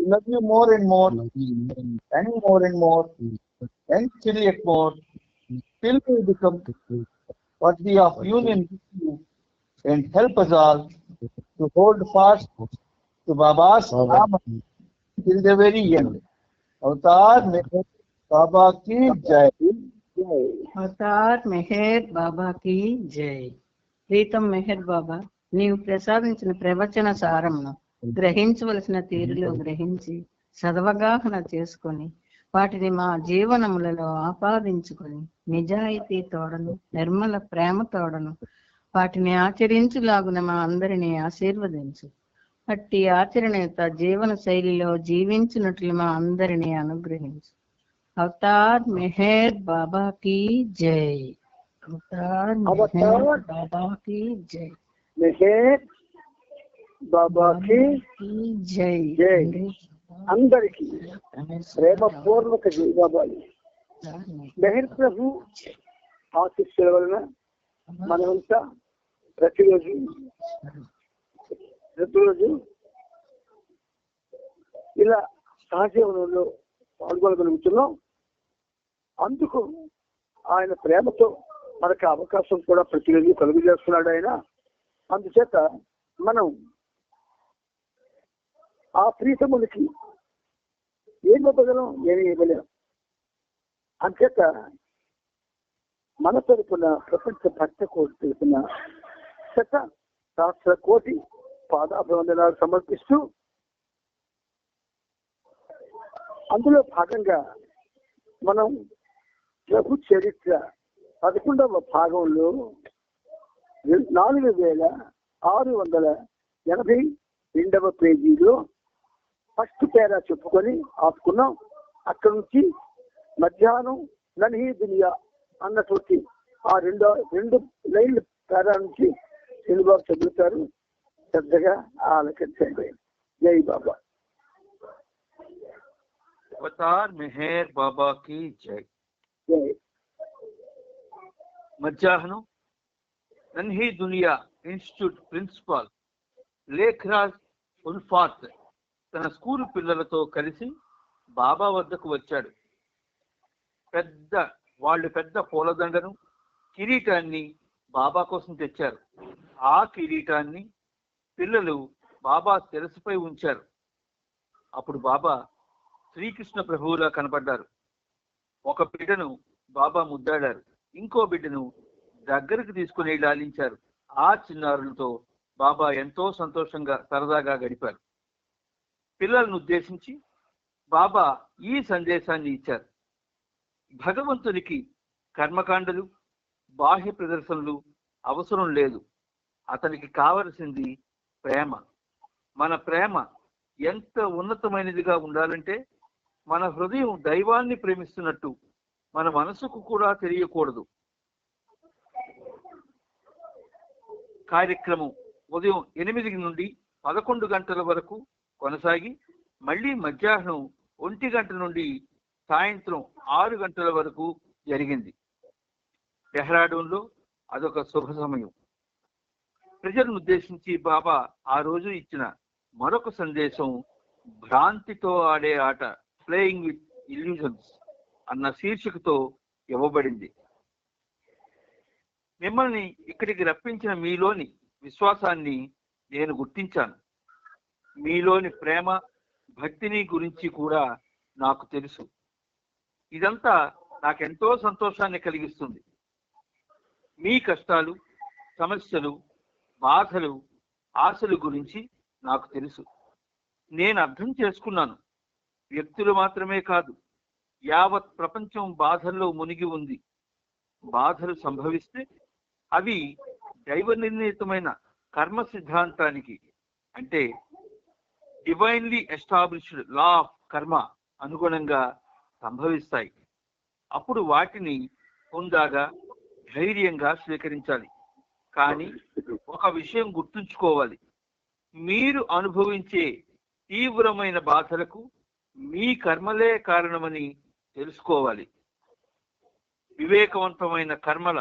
love you more and more, and more and more, and still yet more, till we become worthy of union with you, and help us all to hold fast to Baba's Naam till the very end. Avatar Meher Baba ki jai. Avatar Meher బాబాకి జై. ప్రీతం మెహర్ బాబా, నీవు ప్రసాదించిన ప్రవచన సారమును గ్రహించవలసిన తీరులో గ్రహించి సదవగాహన చేసుకొని వాటిని మా జీవనములలో ఆపాదించుకొని నిజాయితీ తోడను నిర్మల ప్రేమ తోడను వాటిని ఆచరించులాగున మా అందరినీ ఆశీర్వదించు. అట్టి ఆచరణత జీవన శైలిలో జీవించినట్లు మా అందరినీ అనుగ్రహించు. అవతార్ మెహర్ బాబా की जय. అవతార్ మెహర్ బాబా की जय. మెహర్ బాబాకి జై. జై. అందరికీ ప్రేమపూర్వక జై బాబాలు. మెహర్ ప్రభు ఆశీస్సుల వలన మనమంతా ప్రతిరోజు ఇలా సహజీవనంలో పాల్గొనగలుగుతున్నాం. అందుకు ఆయన ప్రేమతో మనకు అవకాశం కూడా ప్రతిరోజు కలుగు చేస్తున్నాడు ఆయన. అందుచేత మనం ఆ ప్రీతమునికి ఏం ఇవ్వగలం, ఏమి ఇవ్వలేం. అంచేత మన తరపున ప్రపంచ భక్త కోటి తరపున సహస్ర కోటి పాదాభివందనాలు సమర్పిస్తూ అందులో భాగంగా మనం ప్రభు చరిత్ర 11వ భాగంలో 4682వ పేజీలో ఫస్ట్ పేరా చెప్పుకొని ఆపుకున్నాం. అక్కడ నుంచి మధ్యాహ్నం నన్హీ దునియా అన్నటువంటి ఆ రెండు లైన్ల పేరా నుంచి తెలుగుబాబు చదువుతారు. శ్రద్ధగా ఆలకించండి. జై బాబా. అవతార్ మెహర్ బాబా की जय. జై. మధ్యాహ్నం నన్హీ దునియా ఇన్స్టిట్యూట్ ప్రిన్సిపాల్ లేఖ్రాజ్ ఉల్ఫాత్ తన స్కూలు పిల్లలతో కలిసి బాబా వద్దకు వచ్చాడు. పెద్ద పూలదండను కిరీటాన్ని బాబా కోసం తెచ్చారు. ఆ కిరీటాన్ని పిల్లలు బాబా శిరస్సుపై ఉంచారు. అప్పుడు బాబా శ్రీకృష్ణ ప్రభువులా కనపడ్డారు. ఒక బిడ్డను బాబా ముద్దాడారు. ఇంకో బిడ్డను దగ్గరకు తీసుకుని లాలించారు. ఆ చిన్నారులతో బాబా ఎంతో సంతోషంగా సరదాగా గడిపారు. పిల్లలను ఉద్దేశించి బాబా ఈ సందేశాన్ని ఇచ్చారు. భగవంతునికి కర్మకాండలు, బాహ్య ప్రదర్శనలు అవసరం లేదు. అతనికి కావలసింది ప్రేమ. మన ప్రేమ ఎంత ఉన్నతమైనదిగా ఉండాలంటే మన హృదయం దైవాన్ని ప్రేమిస్తున్నట్టు మన మనసుకు కూడా తెలియకూడదు. కార్యక్రమం ఉదయం 8 నుండి 11 గంటల వరకు కొనసాగి మళ్ళీ మధ్యాహ్నం 1 గంట నుండి సాయంత్రం 6 గంటల వరకు జరిగింది. డెహ్రాడూన్లో అదొక శుభ సమయం. ప్రజలను ఉద్దేశించి బాబా ఆ రోజు ఇచ్చిన మరొక సందేశం భ్రాంతితో ఆడే ఆట, ప్లేయింగ్ విత్ ఇల్యూజన్స్ అన్న శీర్షికతో ఇవ్వబడింది. మిమ్మల్ని ఇక్కడికి రప్పించిన మీలోని విశ్వాసాన్ని నేను గుర్తించాను. మీలోని ప్రేమ, భక్తిని గురించి కూడా నాకు తెలుసు. ఇదంతా నాకెంతో సంతోషాన్ని కలిగిస్తుంది. మీ కష్టాలు, సమస్యలు, బాధలు, ఆశలు గురించి నాకు తెలుసు. నేను అర్థం చేసుకున్నాను. వ్యక్తులు మాత్రమే కాదు, యావత్ ప్రపంచం బాధల్లో మునిగి ఉంది. బాధలు సంభవిస్తే అవి దైవ నిర్ణీతమైన కర్మ సిద్ధాంతానికి, అంటే డివైన్లీ ఎస్టాబ్లిష్డ్ లా ఆఫ్ కర్మ అనుగుణంగా సంభవిస్తాయి. అప్పుడు వాటిని హుందాగా, ధైర్యంగా స్వీకరించాలి. కానీ ఒక విషయం గుర్తుంచుకోవాలి, మీరు అనుభవించే తీవ్రమైన బాధలకు మీ కర్మలే కారణమని తెలుసుకోవాలి. వివేకవంతమైన కర్మల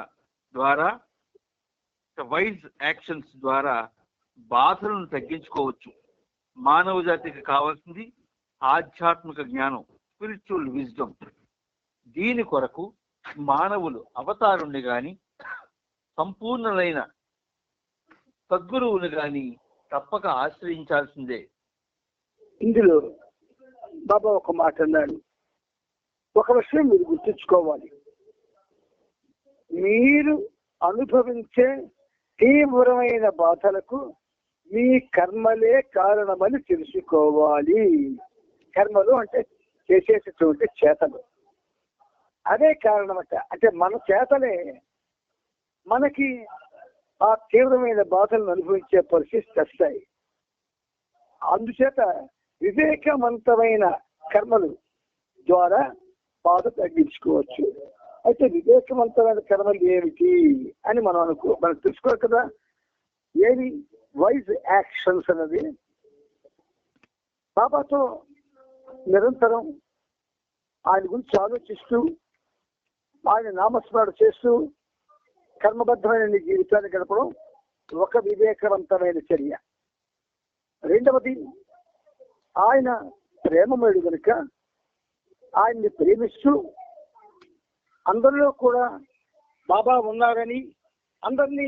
ద్వారా, వైజ్ యాక్షన్స్ ద్వారా బాధలను తగ్గించుకోవచ్చు. మానవ జాతికి కావాల్సింది ఆధ్యాత్మిక జ్ఞానం, స్పిరిచువల్ విజ్డమ్. దీని కొరకు మానవులు అవతారుణ్ణి గాని సంపూర్ణులైన సద్గురువుని గాని తప్పక ఆశ్రయించాల్సిందే. ఇందులో బాబా ఒక మాట అన్నాడు. ఒక విషయం మీరు గుర్తుంచుకోవాలి. మీరు అనుభవించే తీవ్రమైన బాధలకు మీ కర్మలే కారణమని తెలుసుకోవాలి. కర్మలు అంటే చేసేటటువంటి చేతలు, అదే కారణం అంటే మన చేతలే మనకి ఆ తీవ్రమైన బాధలను అనుభవించే పరిస్థితి తెస్తాయి. అందుచేత వివేకవంతమైన కర్మలు ద్వారా బాధ తగ్గించుకోవచ్చు. అయితే వివేకవంతమైన కర్మలు ఏమిటి అని మనం తెలుసుకోవాలి కదా. ఏవి వైజ్ యాక్షన్స్ అన్నది బాబాతో నిరంతరం ఆయన గురించి ఆలోచిస్తూ ఆయన నామస్మరణ చేస్తూ కర్మబద్ధమైన నీ జీవితాన్ని గడపడం ఒక వివేకవంతమైన చర్య. రెండవది, ఆయన ప్రేమమయుడు కనుక ఆయన్ని ప్రేమిస్తూ అందరిలో కూడా బాబా ఉన్నారని అందరినీ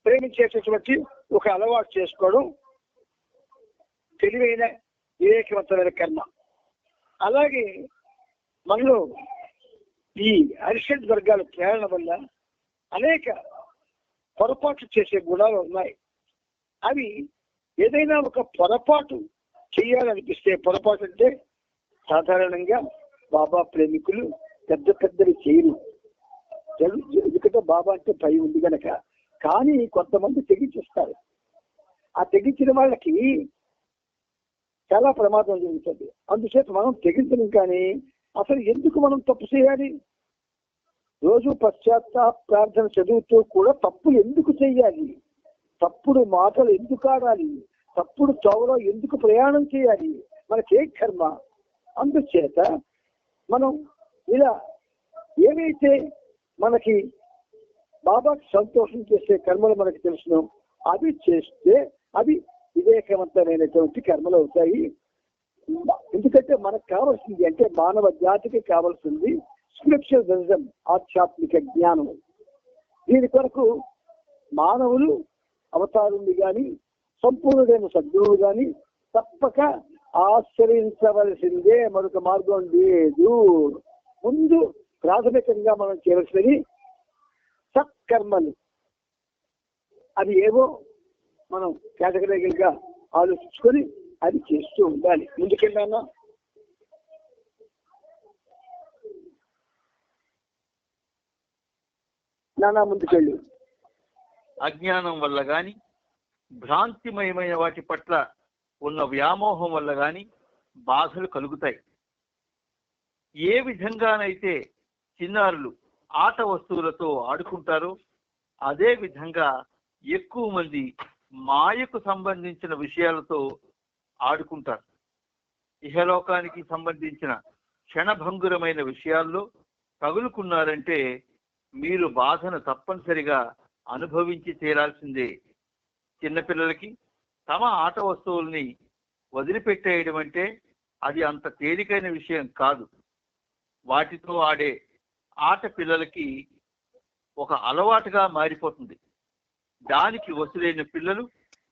ప్రేమించేటటువంటి ఒక అలవాటు చేసుకోవడం తెలివైన వివేకవంతమైన కర్మ. అలాగే మనలో ఈ అరిషడ్ వర్గాల ప్రేరణ వల్ల అనేక పొరపాట్లు చేసే గుణాలు ఉన్నాయి. అవి ఏదైనా ఒక పొరపాటు చేయాలనిపిస్తే, పొరపాటు అంటే సాధారణంగా బాబా ప్రేమికులు పెద్ద పెద్దవి చేయరు, ఎందుకంటే బాబా అంటే భయం ఉంది కనుక. కానీ కొంతమంది తెగించేస్తారు. ఆ తెగించిన వాళ్ళకి చాలా ప్రమాదం జరుగుతుంది. అందుచేత మనం తెగించడం. కానీ అసలు ఎందుకు మనం తప్పు చేయాలి? రోజు పశ్చాత్తాప ప్రార్థన చదువుతూ కూడా తప్పులు ఎందుకు చేయాలి? తప్పుడు మాటలు ఎందుకు ఆడాలి? తప్పుడు తోవలో ఎందుకు ప్రయాణం చేయాలి? మనకేం కర్మ? అందుచేత మనం ఇలా ఏవైతే మనకి బాబాకి సంతోషం చేసే కర్మలు మనకి తెలుసును, అవి చేస్తే అవి వివేకవంతమైనటువంటి కర్మలు అవుతాయి. ఎందుకంటే మనకు కావాల్సింది, అంటే మానవ జాతికి కావాల్సింది స్పిరిచువల్ విజ్డమ్, ఆధ్యాత్మిక జ్ఞానం. దీని కొరకు మానవులు అవతారులు కానీ సంపూర్ణమైన సద్గురువులు కానీ తప్పక ఆశ్రయించవలసిందే, మరొక మార్గం లేదు. ముందు ప్రాథమికంగా మనం చేయవలసినవి సత్కర్మలు. అది ఏవో మనం కేటగిరీగా ఆలోచించుకొని అది చేస్తూ ఉండాలి. ముందుకెళ్ళానా? నానా ముందుకెళ్ళు. అజ్ఞానం వల్ల గాని భ్రాంతిమయమైన వాటి పట్ల ఉన్న వ్యామోహం వల్ల గాని బాధలు కలుగుతాయి. ఏ విధంగానైతే చిన్నారులు ఆట వస్తువులతో ఆడుకుంటారో అదే విధంగా ఎక్కువ మంది మాయకు సంబంధించిన విషయాలతో ఆడుకుంటారు. ఇహలోకానికి సంబంధించిన క్షణభంగురమైన విషయాల్లో తగులుకున్నారంటే మీరు బాధను తప్పనిసరిగా అనుభవించి తీరాల్సిందే. చిన్నపిల్లలకి తమ ఆట వస్తువుల్ని వదిలిపెట్టేయడం అంటే అది అంత తేలికైన విషయం కాదు. వాటితో ఆడే ఆట పిల్లలకి ఒక అలవాటుగా మారిపోతుంది. దానికి వసులైన పిల్లలు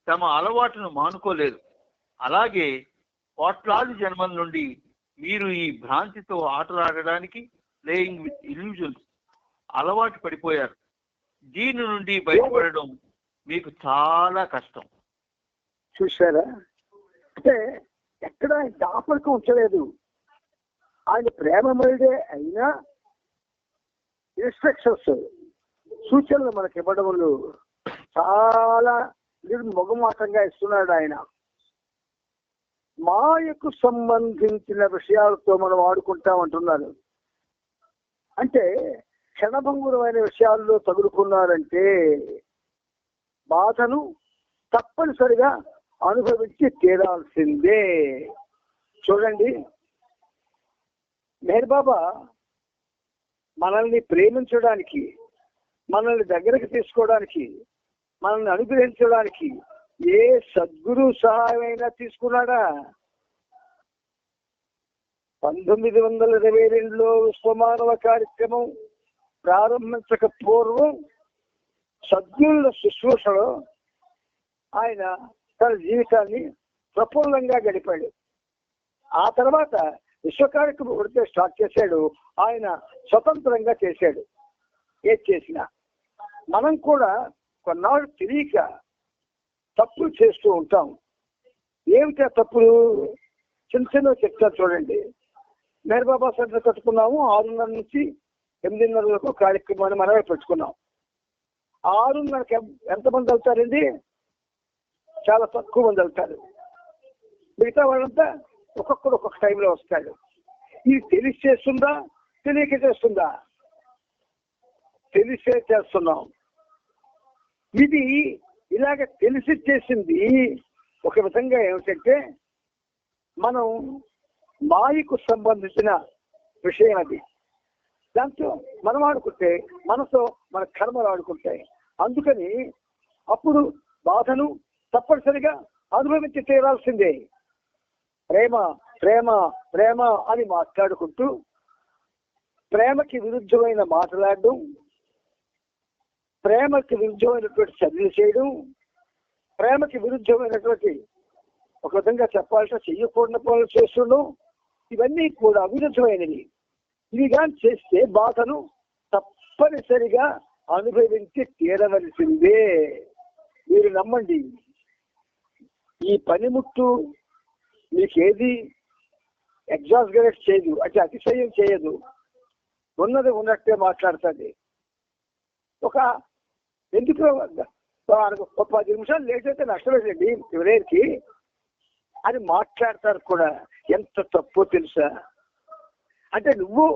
తమ అలవాటును మానుకోలేరు. అలాగే కోట్లాది జన్మల నుండి మీరు ఈ భ్రాంతితో ఆటలాడడానికి, ప్లేయింగ్ విత్ ఇల్యూజన్స్, అలవాటు పడిపోయారు. దీని నుండి బయటపడడం మీకు చాలా కష్టం. చూసారా? అంటే ఎక్కడ ఆయన దాపరికం ఉంచలేదు. ఆయన ప్రేమమయుడే అయినా ఇన్స్ట్రక్షన్స్, సూచనలు మనకి ఇవ్వడంలో చాలా మొగమాటంగా ఇస్తున్నాడు ఆయన. మాయకు సంబంధించిన విషయాలతో మనం ఆడుకుంటామంటున్నారు. అంటే క్షణభంగురమైన విషయాల్లో తగులుకున్నారంటే బాధను తప్పనిసరిగా అనుభవించి తీరాల్సిందే. చూడండి, మెహర్ బాబా మనల్ని ప్రేమించడానికి, మనల్ని దగ్గరకు తీసుకోవడానికి, మనల్ని అనుగ్రహించడానికి ఏ సద్గురు సహాయమైనా తీసుకున్నాడా? 1922లో విశ్వమానవ కార్యక్రమం ప్రారంభించక పూర్వం సద్గురుల శుశ్రూషలో ఆయన తన జీవితాన్ని ప్రఫుల్లంగా గడిపాడు. ఆ తర్వాత విశ్వ కార్యక్రమం ఉడితే స్టార్ట్ చేశాడు. ఆయన స్వతంత్రంగా చేశాడు. ఏది చేసినా మనం కూడా కొన్నాళ్ళు తెలియక తప్పులు చేస్తూ ఉంటాం. ఏమిటా తప్పులు? చిన్న చిన్న చెప్తారు చూడండి. మెహర్ బాబా సెంటర్ కట్టుకున్నాము. 6:30 నుంచి 8:30 వరకు కార్యక్రమాన్ని మనమే పెట్టుకున్నాం. 6:30కి ఎంతమంది వెళ్తారండి? చాలా తక్కువ మంది వెళ్తారు. మిగతా వాళ్ళంతా ఒక్కొక్కడు ఒక్కొక్క టైంలో వస్తాడు. ఇది తెలిసి చేస్తుందా, తెలియక చేస్తుందా? తెలిసే చేస్తున్నాం. ఇది ఇలాగ తెలిసి చేసింది ఒక విధంగా ఏమిటంటే, మనం మాయకు సంబంధించిన విషయం అది. దాంతో మనం ఆడుకుంటే మనతో మన కర్మలు ఆడుకుంటాయి. అందుకని అప్పుడు బాధను తప్పనిసరిగా అనుభవించి తీరాల్సిందే. ప్రేమ ప్రేమ ప్రేమ అని మాట్లాడుకుంటూ ప్రేమకి విరుద్ధమైన మాట్లాడడం, ప్రేమకి విరుద్ధమైనటువంటి చర్యలు చేయడం, ప్రేమకి విరుద్ధమైనటువంటి ఒక విధంగా చెప్పాలంటే చెయ్యకూడని పనులు చేస్తుండడం, ఇవన్నీ కూడా విరుద్ధమైనవి. ఇవి కానీ చేస్తే బాధను తప్పనిసరిగా అనుభవించి తీరవలసిందే. మీరు నమ్మండి, ఈ పనిముట్టు మీకేది ఎగ్జాస్గరేట్ చేయదు, అంటే అతిశయం చేయదు. ఉన్నది ఉన్నట్టే మాట్లాడుతుంది. ఎందుకు 10 నిమిషాలు లేట్ అయితే నష్టమేదండి ఎవరికి అని మాట్లాడతారు కూడా. ఎంత తప్పో తెలుసా? అంటే నువ్వు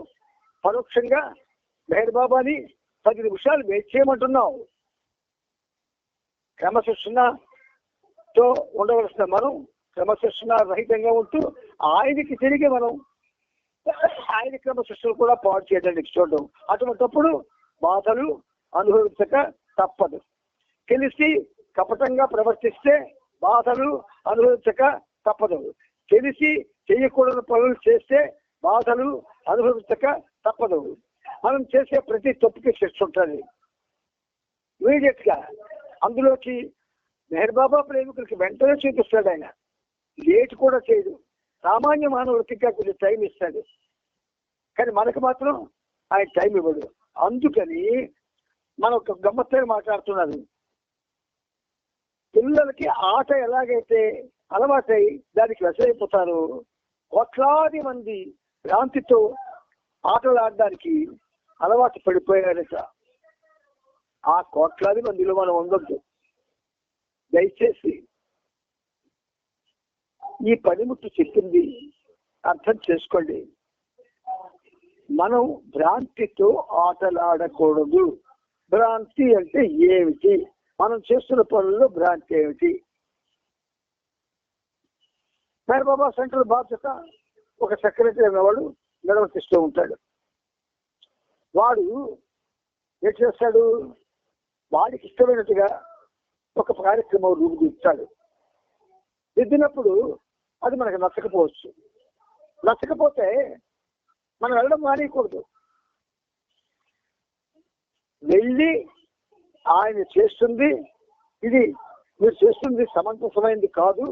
పరోక్షంగా మెహర్ బాబాని 10 నిమిషాలు వెయిట్ చేయమంటున్నావు. క్రమశిక్షణతో ఉండవలసిన మనం క్రమశిక్షణ రహితంగా ఉంటూ ఆయనకి తిరిగి మనం ఆయన క్రమశిక్షణ కూడా పాడు చేయడానికి చూడడం. అటువంటిప్పుడు బాధలు అనుభవించక తప్పదు. తెలిసి కపటంగా ప్రవర్తిస్తే బాధలు అనుభవించక తప్పదు. తెలిసి చేయకూడని పనులు చేస్తే బాధలు అనుభవించక తప్పదు. మనం చేసే ప్రతి తప్పుకి శిక్ష ఉంటుంది ఇమీడియట్ గా. అందులోకి మెహర్ బాబా ప్రేమికులకి వెంటనే చూపిస్తాడు. ఆయన లేట్ కూడా చేయడు. సామాన్య మానవులకి ఇంకా కొంచెం టైం ఇస్తాడు, కానీ మనకు మాత్రం ఆయన టైం ఇవ్వడు. అందుకని మనం ఒక గమ్మత్తైన మాట్లాడుతున్నారు. పిల్లలకి ఆట ఎలాగైతే అలవాటై దానికి వశమైపోతారో, కోట్లాది మంది భ్రాంతితో ఆటలు ఆడడానికి అలవాటు పడిపోయారట. ఆ కోట్లాది మందిలో మనం ఉండొద్దు. దయచేసి ఈ పనిముట్టు చెప్పింది అర్థం చేసుకోండి. మనం భ్రాంతితో ఆటలాడకూడదు. భ్రాంతి అంటే ఏమిటి? మనం చేస్తున్న పనుల్లో భ్రాంతి ఏమిటి? మెహర్ బాబా సెంట్రల్ బాధ్యత ఒక సెక్రటరీ అనేవాడు నిర్వర్తిస్తూ ఉంటాడు. వాడు ఏం చేస్తాడు? వాడికి ఇష్టమైనట్టుగా ఒక కార్యక్రమం రూపుదిద్దుతాడు. దిద్దినప్పుడు అది మనకు నచ్చకపోవచ్చు. నచ్చకపోతే మనం వెళ్ళడం మానేయకూడదు. వెళ్ళి ఆయన చేస్తుంది ఇది మీరు చేస్తుంది సమంజసమైంది కాదు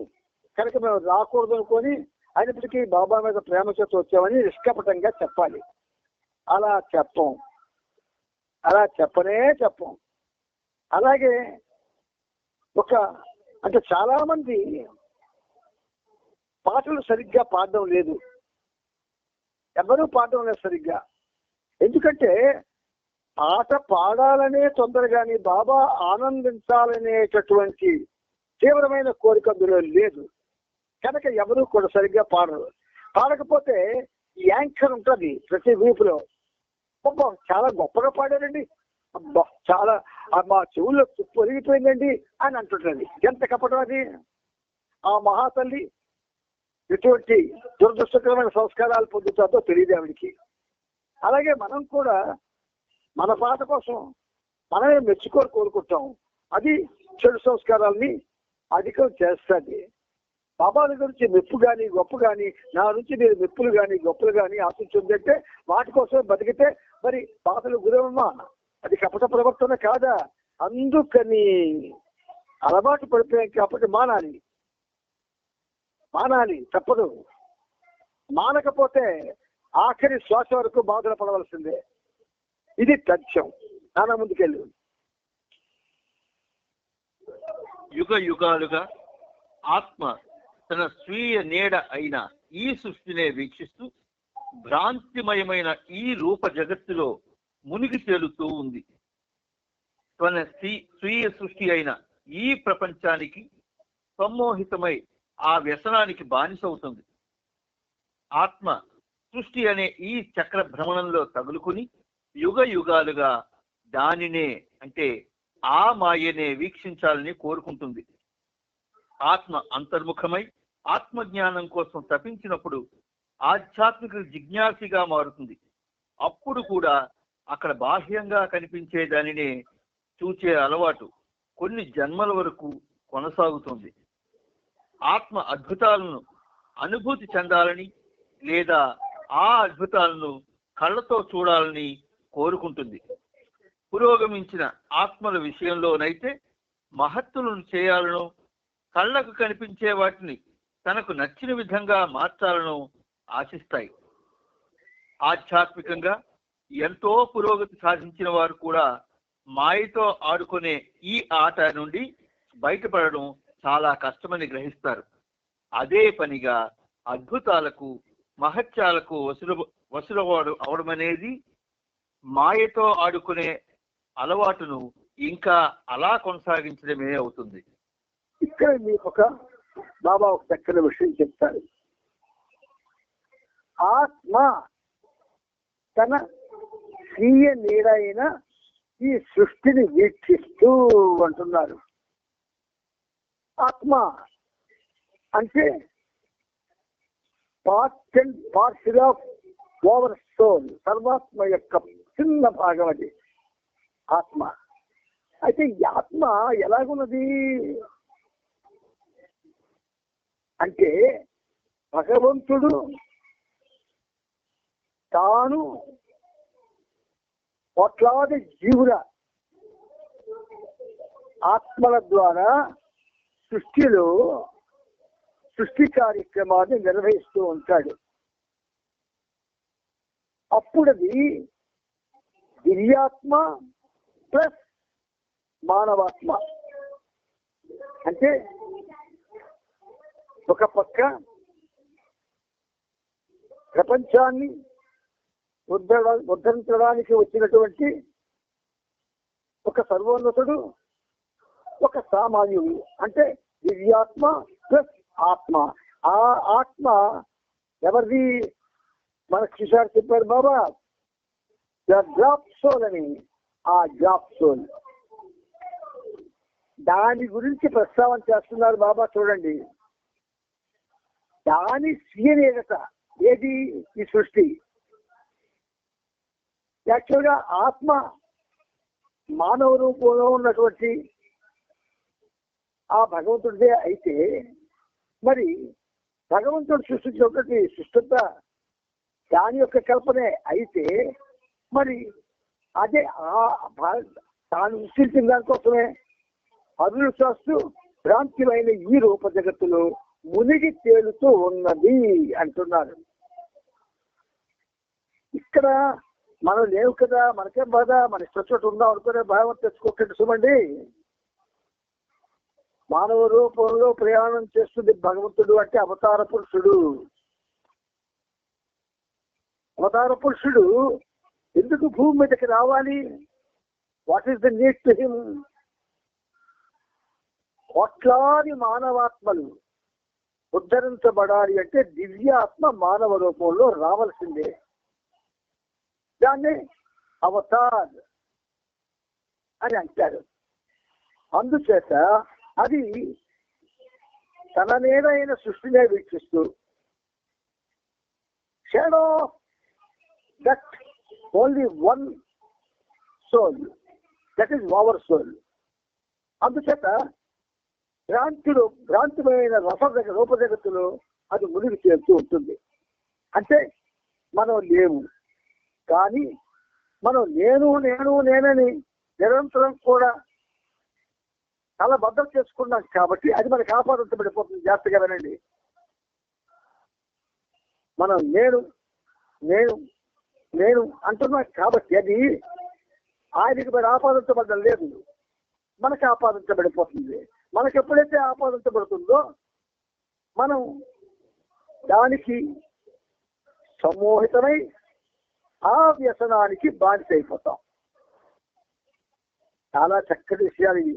కనుక మేము రాకూడదు అనుకొని అయినప్పటికీ బాబా మీద ప్రేమ చేత వచ్చామని నిష్కపటంగా చెప్పాలి. అలా చెప్పం. అలాగే అంటే చాలా మంది పాటలు సరిగ్గా పాడడం లేదు. ఎవరూ పాడడం లేదు సరిగ్గా. ఎందుకంటే పాట పాడాలనే తొందరగాని బాబా ఆనందించాలనేటటువంటి తీవ్రమైన కోరిక అందులో లేదు కనుక ఎవరూ కూడా సరిగ్గా పాడరు. పాడకపోతే యాంకర్ ఉంటుంది ప్రతి వీపులో, అబ్బా చాలా గొప్పగా పాడారండి, అబ్బా చాలా మా చెవుల్లో తుప్పు ఒరిగిపోయిందండి అని అంటుంటుంది. ఎంత కపటం అది! ఆ మహాతల్లి ఎటువంటి దురదృష్టకరమైన సంస్కారాలు పొందుతుందో తెలియదు ఆవిడికి. అలాగే మనం కూడా మన పాట కోసం మనమే మెచ్చుకోరు కోరుకుంటాం. అది చెడు సంస్కారాలని అధికం చేస్తుంది. బాబా దగ్గర నుంచి మెప్పు కానీ గొప్ప కానీ, నా నుంచి మీరు మెప్పులు కానీ గొప్పలు కానీ ఆశించుందంటే వాటి కోసం బతికితే మరి బాధలు గురవమ్మా, అది కపట ప్రవర్తన కాదా? అందుకని అలవాటు పడిపోయాం కాబట్టి మానాలి తప్పదు. మానకపోతే ఆఖరి శ్వాస వరకు బాధలు పడవలసిందే. ఇది తథ్యం. నాన్న ముందుకెళ్ళు. యుగ యుగాలుగా ఆత్మ తన స్వీయ నీడ అయిన ఈ సృష్టినే వీక్షిస్తూ భ్రాంతిమయమైన ఈ రూప జగత్తులో మునిగి తేలుతూ ఉంది. తన స్వీయ సృష్టి అయిన ఈ ప్రపంచానికి సమ్మోహితమై ఆ వ్యసనానికి బానిసవుతుంది. ఆత్మ సృష్టి అనే ఈ చక్ర భ్రమణంలో తగులుకుని యుగ యుగాలుగా దానినే అంటే ఆ మాయనే వీక్షించాలని కోరుకుంటుంది. ఆత్మ అంతర్ముఖమై ఆత్మజ్ఞానం కోసం తపించినప్పుడు ఆధ్యాత్మిక జిజ్ఞాసిగా మారుతుంది. అప్పుడు కూడా అక్కడ బాహ్యంగా కనిపించే దానినే చూచే అలవాటు కొన్ని జన్మల వరకు కొనసాగుతుంది. ఆత్మ అద్భుతాలను అనుభూతి చెందాలని లేదా ఆ అద్భుతాలను కళ్ళతో చూడాలని కోరుకుంటుంది. పురోగమించిన ఆత్మల విషయంలోనైతే మహత్తులను చేయాలను, కళ్ళకు కనిపించే వాటిని తనకు నచ్చిన విధంగా మార్చాలను ఆశిస్తాయి. ఆధ్యాత్మికంగా ఎంతో పురోగతి సాధించిన వారు కూడా మాయతో ఆడుకునే ఈ ఆట నుండి బయటపడడం చాలా కష్టమని గ్రహిస్తారు. అదే పనిగా అద్భుతాలకు మహత్యాలకు వసులవాడు అవడం అనేది మాయతో ఆడుకునే అలవాటును ఇంకా అలా కొనసాగించడమే అవుతుంది. ఇక్కడ మీకు బాబా ఒక చక్కని విషయం చెప్తారు. ఆత్మ తన స్వీయ నీడైన ఈ సృష్టిని వీక్షిస్తూ అంటున్నారు. ఆత్మ అంటే part and parcel of oversoul, సర్వాత్మ యొక్క చిన్న భాగం అది ఆత్మ. అయితే ఈ ఆత్మ ఎలాగున్నది అంటే భగవంతుడు తాను కోట్లాది జీవుల ఆత్మల ద్వారా సృష్టిలో సృష్టి కార్యక్రమాన్ని నిర్వహిస్తూ ఉంటాడు. అప్పుడది దివ్యాత్మ ప్లస్ మానవాత్మ. అంటే ఒక పక్క ప్రపంచాన్ని ఉద్ధరించడానికి వచ్చినటువంటి ఒక సర్వోన్నతుడు, ఒక సామాన్యుడు, అంటే దివ్యాత్మ ప్లస్ ఆత్మ. ఆ ఆత్మ ఎవరిది? మన కిషోర్ చెప్పారు బాబా, డ్రాప్ సోల్ అని. ఆ డ్రాప్ సోల్ దాని గురించి ప్రస్తావన చేస్తున్నారు బాబా. చూడండి, దాని స్వీయత ఏది? ఈ సృష్టి. యాక్చువల్గా ఆత్మ మానవ రూపంలో ఉన్నటువంటి ఆ భగవంతుడిదే అయితే, మరి భగవంతుడు సృష్టించినటువంటి సృష్టింత దాని యొక్క కల్పనే అయితే, మరి అదే తాను సృష్టించిన దానికోసమే అరులు చేస్తూ భ్రాంతిమైన ఈ రూప జగత్తులో మునిగి తేలుతూ ఉన్నది అంటున్నారు. ఇక్కడ మనం లేవు కదా, మనకేం బాధ, మన ఇష్టం ఉందాం అనుకునే భావం తెచ్చుకోకండి. చూడండి, మానవ రూపంలో ప్రయాణం చేస్తుంది భగవంతుడు అంటే అవతార పురుషుడు. అవతార పురుషుడు ఎందుకు భూమి మీదకి రావాలి? What is the need to him? కోట్లాది మానవాత్మలు ఉద్ధరించబడాలి అంటే దివ్యాత్మ మానవ రూపంలో రావాల్సిందే. దాన్ని అవతార్ అని అంటారు. అందుచేత అది తన నేనైన సృష్టినే వీక్షిస్తూ shadow that only one soul, that is oversoul. అందుచేత భ్రాంతిమైన రూపజగత్తులో అది మునిగి తేలుతూ ఉంటుంది. అంటే మనం లేవు, కానీ మనం నేనని నిరంతరం కూడా చాలా భద్రం చేసుకున్నాం కాబట్టి అది మనకి ఆపాదించబడిపోతుంది. జాగ్రత్తగా వినండి. మనం నేను అంటున్నాం కాబట్టి అది ఆయనకి మరి ఆపాదించబడడం లేదు, మనకి ఆపాదించబడిపోతుంది. మనకి ఎప్పుడైతే ఆపాదించబడుతుందో మనం దానికి సమ్మోహితమై ఆ వ్యసనానికి బానిస అయిపోతాం. చాలా చక్కటి విషయాలు ఇవి.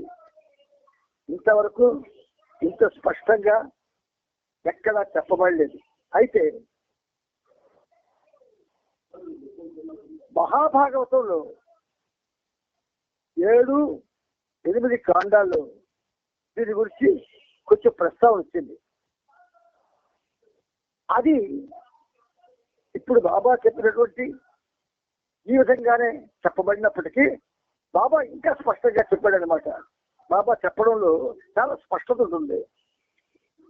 ఇంతవరకు ఇంత స్పష్టంగా ఎక్కడా చెప్పబడలేదు. అయితే మహాభాగవతంలో 7-8 కాండాల్లో దీని గురించి కొంచెం ప్రస్తావన వచ్చింది. అది ఇప్పుడు బాబా చెప్పినటువంటి ఈ విధంగానే చెప్పబడినప్పటికీ బాబా ఇంకా స్పష్టంగా చెప్పాడు అనమాట. బాబా చెప్పడంలో చాలా స్పష్టత ఉంటుంది.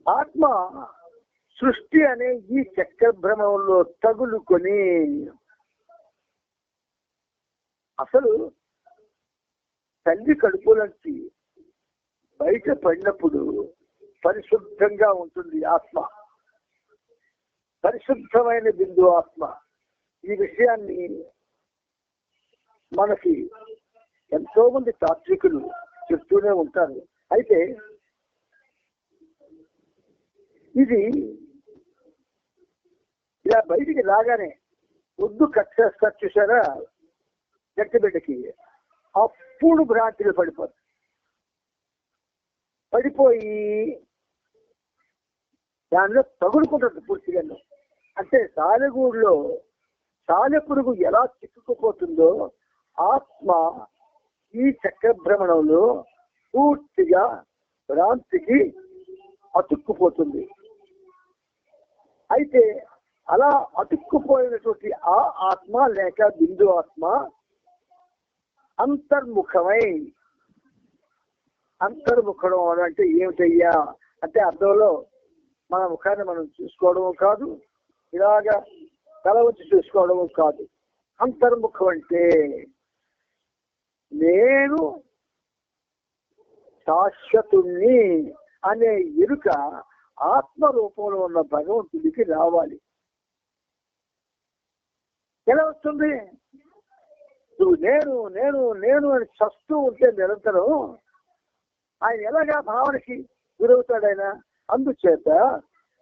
ఆత్మ సృష్టి అనే ఈ చక్ర భ్రమంలో తగులుకొని అసలు తల్లి కడుపులోంచి బయట పడినప్పుడు పరిశుద్ధంగా ఉంటుంది ఆత్మ, పరిశుద్ధమైన బిందు ఆత్మ. ఈ విషయాన్ని మనకి ఎంతో మంది తాత్వికులు చెప్తూనే ఉంటారు. అయితే ఇది ఇలా బయటికి రాగానే ఒడ్డు కట్టేస్తారు చూసారా గట్టి బిడ్డకి, అప్పుడు భ్రాంతిలో పడిపోయి దానిలో తగులుకుంటుంది పూర్తిగా. అంటే సాలెగూడులో సాలెపురుగు ఎలా చిక్కుకుపోతుందో ఆత్మ ఈ చక్రభ్రమణంలో పూర్తిగా భ్రాంతికి అతుక్కుపోతుంది. అయితే అలా అతుక్కుపోయినటువంటి ఆ ఆత్మ లేక బిందు ఆత్మ అంతర్ముఖం అంటే ఏమిటయ్యా అంటే అర్థంలో మన ముఖాన్ని మనం చూసుకోవడము కాదు, ఇలాగా తల వచ్చి చూసుకోవడము కాదు. అంతర్ముఖం అంటే నేను శాశ్వతుణ్ణి అనే ఎరుక ఆత్మ రూపంలో ఉన్న భగవంతుడికి రావాలి. ఎలా వస్తుంది? నువ్వు నేను అని చస్తూ ఉంటే నిరంతరం ఆయన ఎలాగా భావనకి గురవుతాడు ఆయన. అందుచేత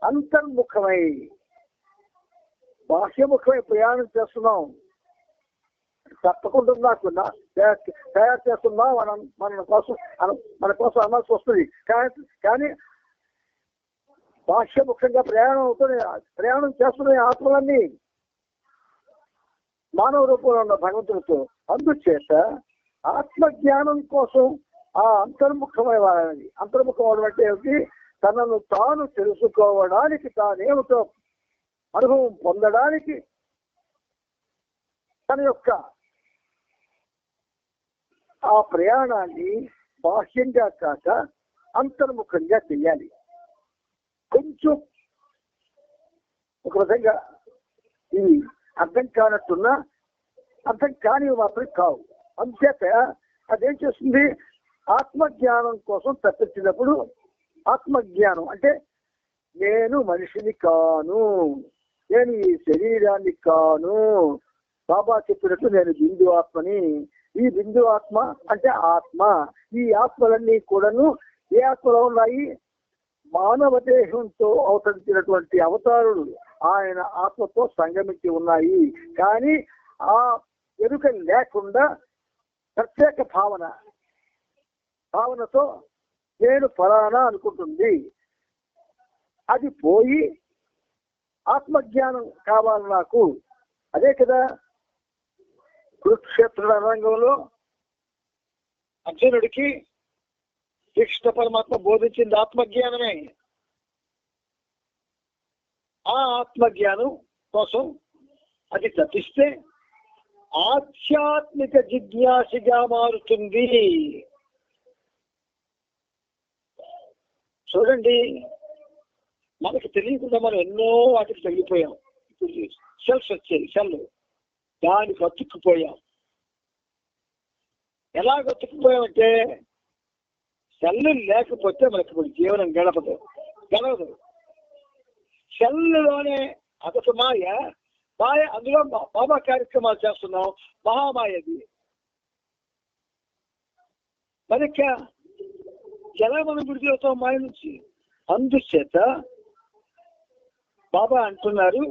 అంతర్ముఖమై బాహ్యముఖమై ప్రయాణం చేస్తున్నాం. తప్పకుండా నాకు తయారు చేస్తున్నాం మన కోసం అనాల్సి వస్తుంది. కానీ బాహ్యముఖంగా ప్రయాణం చేస్తున్నాయి ఆత్మలన్నీ మానవ రూపంలో ఉన్న భగవంతుడితో. అందుచేత ఆత్మజ్ఞానం కోసం ఆ అంతర్ముఖం అంటే ఏమిటి? తనను తాను తెలుసుకోవడానికి, తానేమిటో అనుభవం పొందడానికి తన యొక్క ఆ ప్రయాణాన్ని బాహ్యంగా కాక అంతర్ముఖంగా చెయ్యాలి. కొంచెం ఒక విధంగా ఇవి అర్థం కానట్టున్నా అర్థం కానివి మాత్రం కావు. అందుచేత అదేం చేస్తుంది? ఆత్మజ్ఞానం కోసం తప్పించినప్పుడు ఆత్మజ్ఞానం అంటే నేను మనిషిని కాను, నేను ఈ శరీరాన్ని కాను, బాబా చెప్పినట్టు నేను బిందు ఆత్మని. ఈ బిందు ఆత్మ అంటే ఆత్మ. ఈ ఆత్మలన్నీ కూడాను ఏ ఆత్మలో ఉన్నాయి? మానవ దేహంతో అవతరించినటువంటి అవతారులు ఆయన ఆత్మతో సంగమించి ఉన్నాయి. కానీ ఆ ఎరుక లేకుండా ప్రత్యేక భావనతో నేను ఫలానా అనుకుంటుంది. అది పోయి ఆత్మజ్ఞానం కావాలి నాకు. అదే కదా కురుక్షేత్ర రంగంలో అర్జునుడికి కృష్ణ పరమాత్మ బోధించింది ఆత్మజ్ఞానమే. ఆ ఆత్మజ్ఞానం కోసం అది తప్పిస్తే ఆధ్యాత్మిక జిజ్ఞాసగా మారుతుంది. చూడండి, మనకి తెలియకుండా మనం ఎన్నో వాటికి తగ్గిపోయాం. ఇప్పుడు సెల్స్ వచ్చాయి, సెల్, దానికి అతుక్కుపోయాం. ఎలా అతుక్కుపోయామంటే సెల్లు లేకపోతే మనకి ఇప్పుడు జీవనం గడవదు. సెల్లులోనే అదొక మాయ. అందులో బాబా కార్యక్రమాలు చేస్తున్నాం, మహామాయది. మరి ఎలా మనం విడుదలవుతాం మాయ నుంచి? అందుచేత బాబా అంటున్నారు,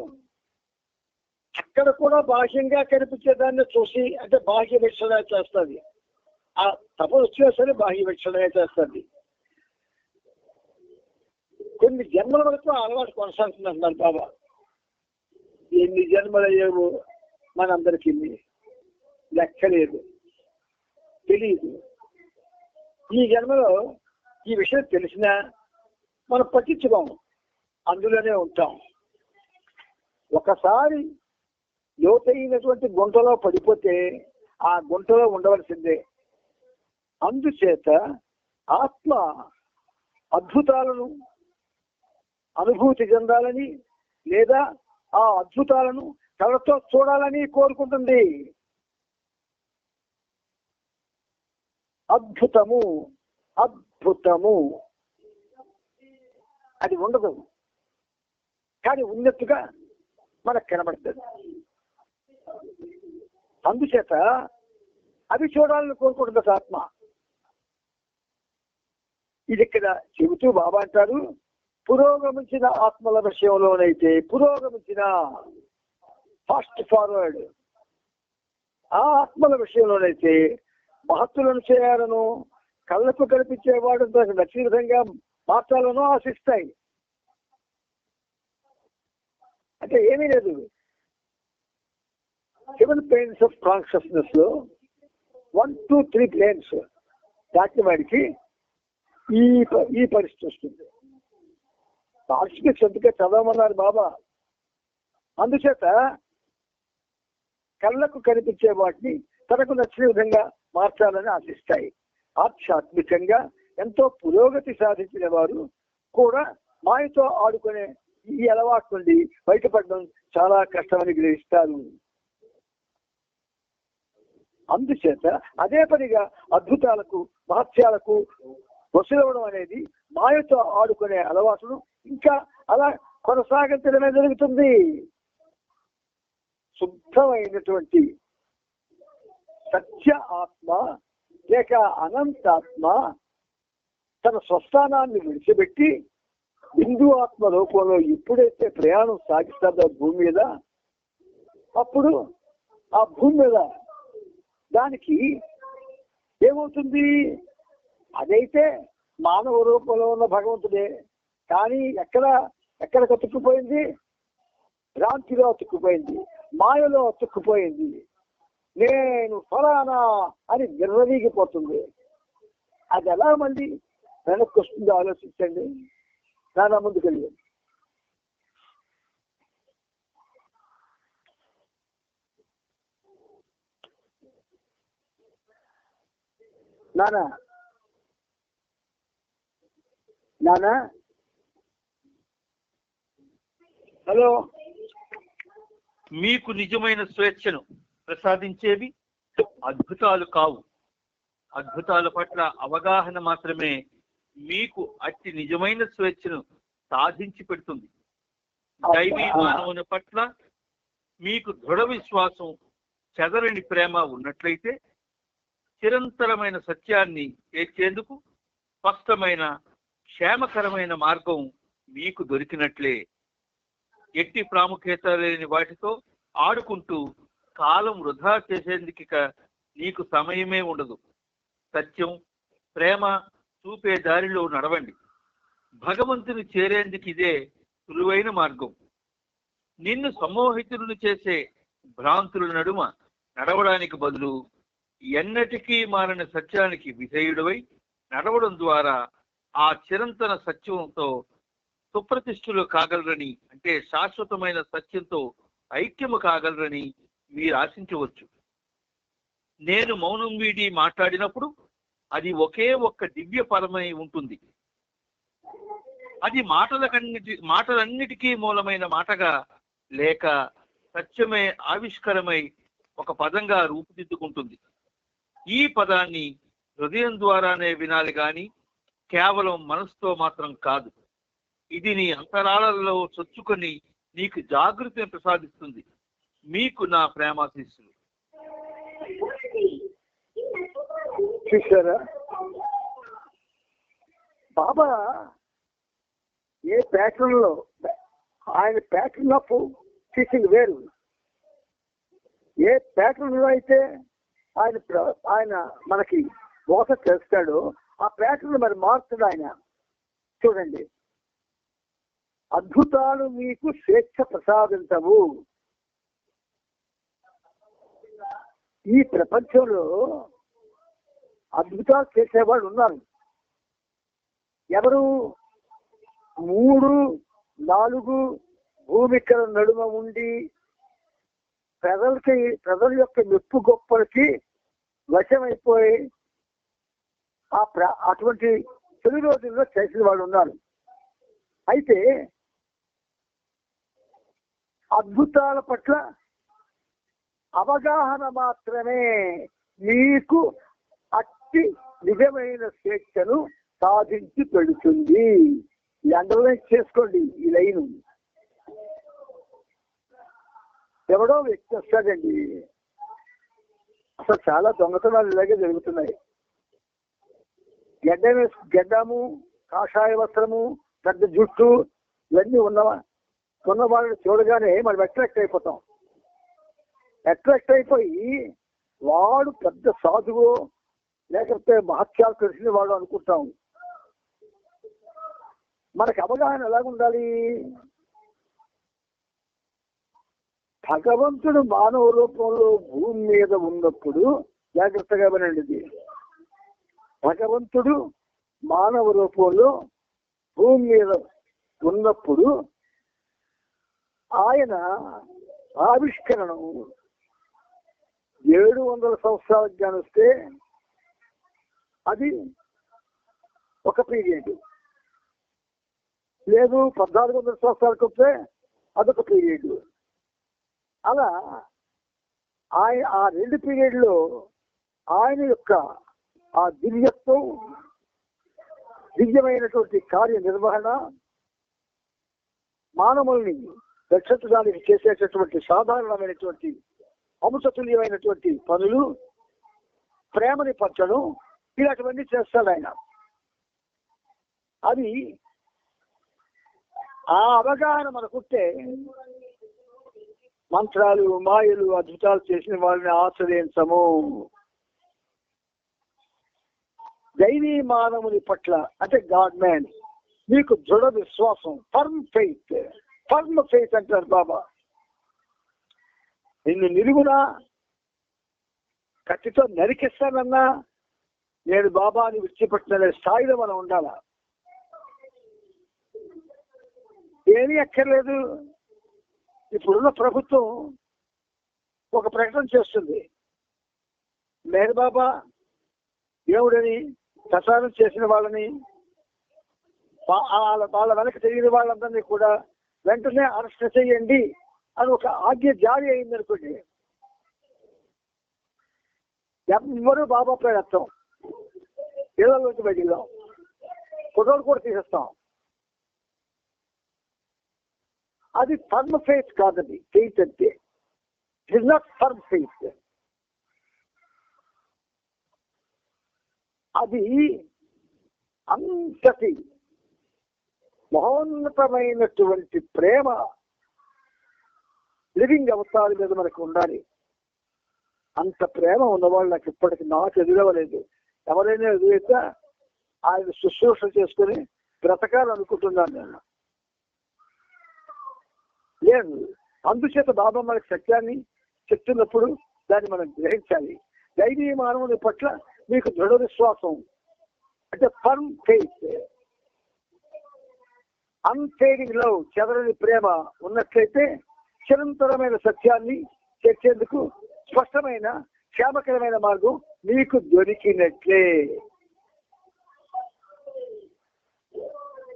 అక్కడ కూడా బాహ్యంగా కనిపించేదాన్ని చూసి, అంటే బాహ్య వీక్షణ చేస్తుంది. ఆ తపన వచ్చినా సరే బాహ్య వీక్షణ చేస్తుంది. కొన్ని జన్మల వరకు అలవాటు కొనసాగుతుంది అంటున్నారు బాబా. ఎన్ని జన్మలు అయ్యేవో మనందరికీ లెక్కలేదు, తెలియదు. ఈ జన్మలో ఈ విషయం తెలిసినా మనం పట్టించుకోము, అందులోనే ఉంటాం. ఒకసారి లోతైనటువంటి గుంటలో పడిపోతే ఆ గుంటలో ఉండవలసిందే. అందుచేత ఆత్మ అద్భుతాలను అనుభూతి చెందాలని, లేదా ఆ అద్భుతాలను కళ్ళతో చూడాలని కోరుకుంటుంది. అద్భుతము అది ఉండదు, కానీ ఉన్నట్టుగా మనకు కనబడుతుంది. అందుచేత అవి చూడాలని కోరుకుంటుంది ఆత్మ. ఇది ఇక్కడ చెబుతూ బాబా అంటారు, పురోగమించిన ఆత్మల విషయంలోనైతే ఫాస్ట్ ఫార్వర్డ్ ఆ ఆత్మల విషయంలోనైతే మహత్తులను చేయాలను, కళ్ళకు కనిపించేవాడు నచ్చిన విధంగా మార్చాలను ఆశిస్తాయి. అంటే ఏమీ లేదు. 7 planes ఆఫ్ కాన్షియస్నెస్ లో 1, 2, 3 planes దాటిన వాడికి ఈ పరిస్థితి వస్తుంది. సాక్షికి సొంతగా చదవమన్నారు బాబా. అందుచేత కళ్ళకు కనిపించే వాటిని తనకు నచ్చిన విధంగా మార్చాలని ఆశిస్తాయి. ఆధ్యాత్మికంగా ఎంతో పురోగతి సాధించిన వారు కూడా మాయతో ఆడుకునే ఈ అలవాటు నుండి బయటపడడం చాలా కష్టమని గ్రహిస్తారు. అందుచేత అదే పనిగా అద్భుతాలకు, మహత్యాలకు వసూలవడం అనేది మాయతో ఆడుకునే అలవాటును ఇంకా అలా కొనసాగించడమే జరుగుతుంది. శుద్ధమైనటువంటి సత్య ఆత్మ లేక అనంతాత్మ తన స్వస్థానాన్ని విడిచిపెట్టి బిందు ఆత్మ రూపంలో ఎప్పుడైతే ప్రయాణం సాగిస్తుందో భూమి మీద, అప్పుడు ఆ భూమి మీద దానికి ఏమవుతుంది? అదైతే మానవ రూపంలో ఉన్న భగవంతుడే, కానీ ఎక్కడ అతుక్కుపోయింది? భ్రాంతిలో అతుక్కుపోయింది, మాయలో అతుక్కుపోయింది. నేను ఫలానా అని నిర్వహిగిపోతుంది. అది ఎలా మళ్ళీ వెనక్కి వస్తుందో ఆలోచించండి. నానా ముందుకెళ్ళి నానా హలో, మీకు నిజమైన స్వేచ్ఛను ప్రసాదించేవి అద్భుతాలు కావు. అద్భుతాల పట్ల అవగాహన మాత్రమే మీకు అట్టి నిజమైన స్వేచ్ఛను సాధించి పెడుతుంది. దైవీ మానవుని పట్ల మీకు దృఢ విశ్వాసం, చెదరని ప్రేమ ఉన్నట్లయితే చిరంతరమైన సత్యాన్ని చేర్చేందుకు స్పష్టమైన, క్షేమకరమైన మార్గం మీకు దొరికినట్లే. ఎట్టి ప్రాముఖ్యత లేని వాటితో ఆడుకుంటూ కాలం వృధా చేసేందుకు నీకు సమయమే ఉండదు. సత్యం, ప్రేమ చూపే దారిలో నడవండి. భగవంతుని చేరేందుకు ఇదే సులువైన మార్గం. నిన్ను సమ్మోహితులను చేసే భ్రాంతుల నడుమ నడవడానికి బదులు ఎన్నటికీ మారిన సత్యానికి విధేయుడవై నడవడం ద్వారా ఆ చిరంతన సత్యంతో సుప్రతిష్ఠులు కాగలరని, అంటే శాశ్వతమైన సత్యంతో ఐక్యము కాగలరని మీరు ఆశించవచ్చు. నేను మౌనం వీడి మాట్లాడినప్పుడు అది ఒకే ఒక్క దివ్య పరమై ఉంటుంది. అది మాటలన్నిటికీ మూలమైన మాటగా లేక సత్యమే ఆవిష్కరమై ఒక పదంగా రూపుదిద్దుకుంటుంది. ఈ పదాన్ని హృదయం ద్వారానే వినాలి గాని కేవలం మనసుతో మాత్రం కాదు. ఇది నీ అంతరాలలో చొచ్చుకొని నీకు జాగృతిని ప్రసాదిస్తుంది. మీకు నా ప్రేమాశీస్సులు. చూసారా, బాబా ఏ ప్యాటర్న్ లో, ఆయన ప్యాటర్న్ ఆఫ్ టీచింగ్ వేరు. ఏ ప్యాటర్న్ లో అయితే ఆయన మనకి బోధ చేస్తాడో ఆ ప్యాటర్న్ మరి మారుతుంది ఆయన. చూడండి, అద్భుతాలు మీకు స్వేచ్ఛ ప్రసాదించవు. ఈ ప్రపంచంలో అద్భుతాలు చేసేవాళ్ళు ఉన్నారు. ఎవరు? 3-4 భూమికల నడుమ ఉండి ప్రజల యొక్క మెప్పు గొప్పలకి వశమైపోయి అటువంటి తొలి రోజుల్లో చేసిన వాళ్ళు ఉన్నారు. అయితే అద్భుతాల పట్ల అవగాహన మాత్రమే మీకు అట్టి నిజమైన స్వేచ్ఛను సాధించి పెడుతుంది. ఈ అండర్లైన్ చేసుకోండి ఈ లైన్. ఎవడో వ్యక్తి వస్తాడండి, అసలు చాలా దొంగతనాలు ఇలాగే జరుగుతున్నాయి. గెడ్డము, కాషాయ వస్త్రము, పెద్ద జుట్టు ఇవన్నీ ఉన్న వాళ్ళని చూడగానే మనం అట్రాక్ట్ అయిపోతాం. అట్రాక్ట్ అయిపోయి వాడు పెద్ద సాధువు లేకపోతే మహత్యాలు తెలిసిన వాడు అనుకుంటాం. మనకి అవగాహన ఎలాగుండాలి? భగవంతుడు మానవ రూపంలో భూమి మీద ఉన్నప్పుడు, జాగ్రత్తగా వినండి, భగవంతుడు మానవ రూపంలో భూమి మీద ఉన్నప్పుడు ఆయన ఆవిష్కరణం 700 సంవత్సరాలకు కానిస్తే అది ఒక పీరియడ్, లేదు 1400 సంవత్సరాలకు వస్తే అదొక పీరియడ్. అలా ఆ 2 పీరియడ్లో ఆయన యొక్క ఆ దివ్యత్వం, దివ్యమైనటువంటి కార్యనిర్వహణ, మానవుల్ని రక్షించడానికి చేసేటటువంటి సాధారణమైనటువంటి అంశతుల్యమైనటువంటి పనులు, ప్రేమని పంచడం, ఇలాంటివన్నీ చేస్తాడు ఆయన. అది ఆ అవగాహన మనకుంటే మంత్రాలు, మాయలు, అద్భుతాలు చేసిన వాళ్ళని ఆశ్రయించము. దైవీ మానవుని పట్ల అంటే గాడ్ మ్యాన్ మీకు దృఢ విశ్వాసం, ఫర్మ్ ఫెయిత్ అంటారు బాబా. నిన్ను నిలుగునా కత్తితో నరికిస్తానన్నా నేను బాబాని విడిచిపెట్టిన స్థాయిలో మనం ఉండాల. ఏమీ అక్కర్లేదు. ఇప్పుడున్న ప్రభుత్వం ఒక ప్రకటన చేస్తుంది, మేరు బాబా దేవుడని ప్రసారం చేసిన వాళ్ళని, వాళ్ళ వెనక తిరిగిన వాళ్ళందరినీ కూడా వెంటనే అరెస్ట్ చేయండి అని ఒక ఆజ్ఞ జారీ అయింది అనుకోండి. ఎవ్వరూ బాబా పేరు ఎత్తాం, ఇళ్లలోంచి బయటికి ఫోటోలు కూడా తీసేస్తాం. అది ఫర్మ్ ఫెయిత్ కాదండి. ఫెయిత్ అంటే it is not firm faith. అది అంతటి మహోన్నతమైనటువంటి ప్రేమ లివింగ్ అవతారాల మీద మనకు ఉండాలి. అంత ప్రేమ ఉన్నవాళ్ళు నాకు ఇప్పటికి నాకు ఎదురవ్వలేదు. ఎవరైనా ఎదురైతే ఆయన శుశ్రూష చేసుకుని బ్రతకాలనుకుంటున్నాను నేను. లేదు, అందుచేత బాబా మనకి సత్యాన్ని చెప్తున్నప్పుడు దాన్ని మనం గ్రహించాలి. దైవీ మానవుని పట్ల మీకు దృఢ విశ్వాసం అంటే ఫర్మ్ ఫెయిత్, అన్ఫేడింగ్ లవ్, చెదరని ప్రేమ ఉన్నట్లయితే చిరంతరమైన సత్యాన్ని చేర్చేందుకు స్పష్టమైన క్షేమకరమైన మార్గం మీకు దొరికినట్లే.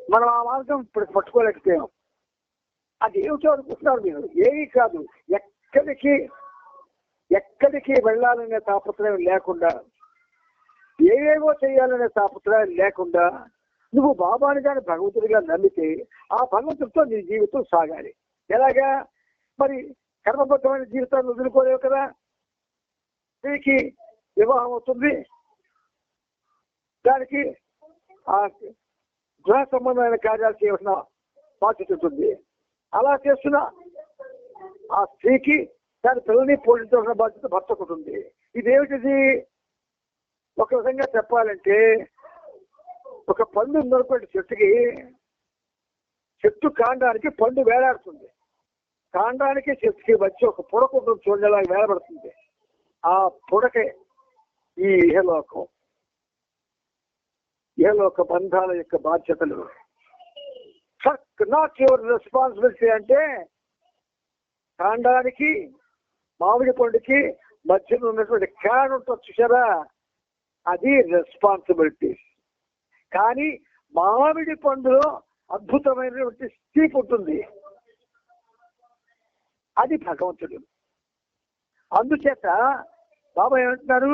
మనం ఆ మార్గం ఇప్పుడు పట్టుకోలేకపోయాం. అది ఏమిటో అనుకుంటున్నారు మీరు? ఏమీ కాదు. ఎక్కడికి వెళ్ళాలనే తాపత్రయం లేకుండా, ఏవేవో చేయాలనే తాపత్రయం లేకుండా నువ్వు బాబాని కానీ భగవంతుడిగా నమ్మితే ఆ భగవంతుడితో నీ జీవితం సాగాలి. ఎలాగా? మరి కర్మబద్ధమైన జీవితాన్ని వదులుకోలేవు కదా. దీనికి వివాహం అవుతుంది, దానికి ఆ గృహ సంబంధమైన కార్యాలు చేయవలసిన బాధ్యత ఉంటుంది. అలా చేస్తున్న ఆ స్త్రీకి దాని పిల్లని పోషించవలసిన బాధ్యత భర్తకు ఉంటుంది. ఇదేమిటిది? ఒక విధంగా చెప్పాలంటే, ఒక పండు ఉందనుకోండి చెట్టుకి, చెట్టు కాండానికి పండు వేలాడుతుంది. కాండానికి చెట్టుకి వచ్చి ఒక పుడక ఉంటుంది చూడండి, అలా వేలబడుతుంది. ఆ పుడకే ఈ ఇహలోక బంధాల యొక్క బాధ్యతలు. నాట్ యువర్ రెస్పాన్సిబిలిటీ అంటే కాండానికి మామిడి పండుకి మధ్యలో ఉన్నటువంటి క్యాన్ ఉంటుంది చూసారా, అది రెస్పాన్సిబిలిటీ. కానీ మామిడి పండులో అద్భుతమైనటువంటి స్టీప్ ఉంటుంది, అది భగవంతుడు. అందుచేత బాబా ఏమంటున్నారు?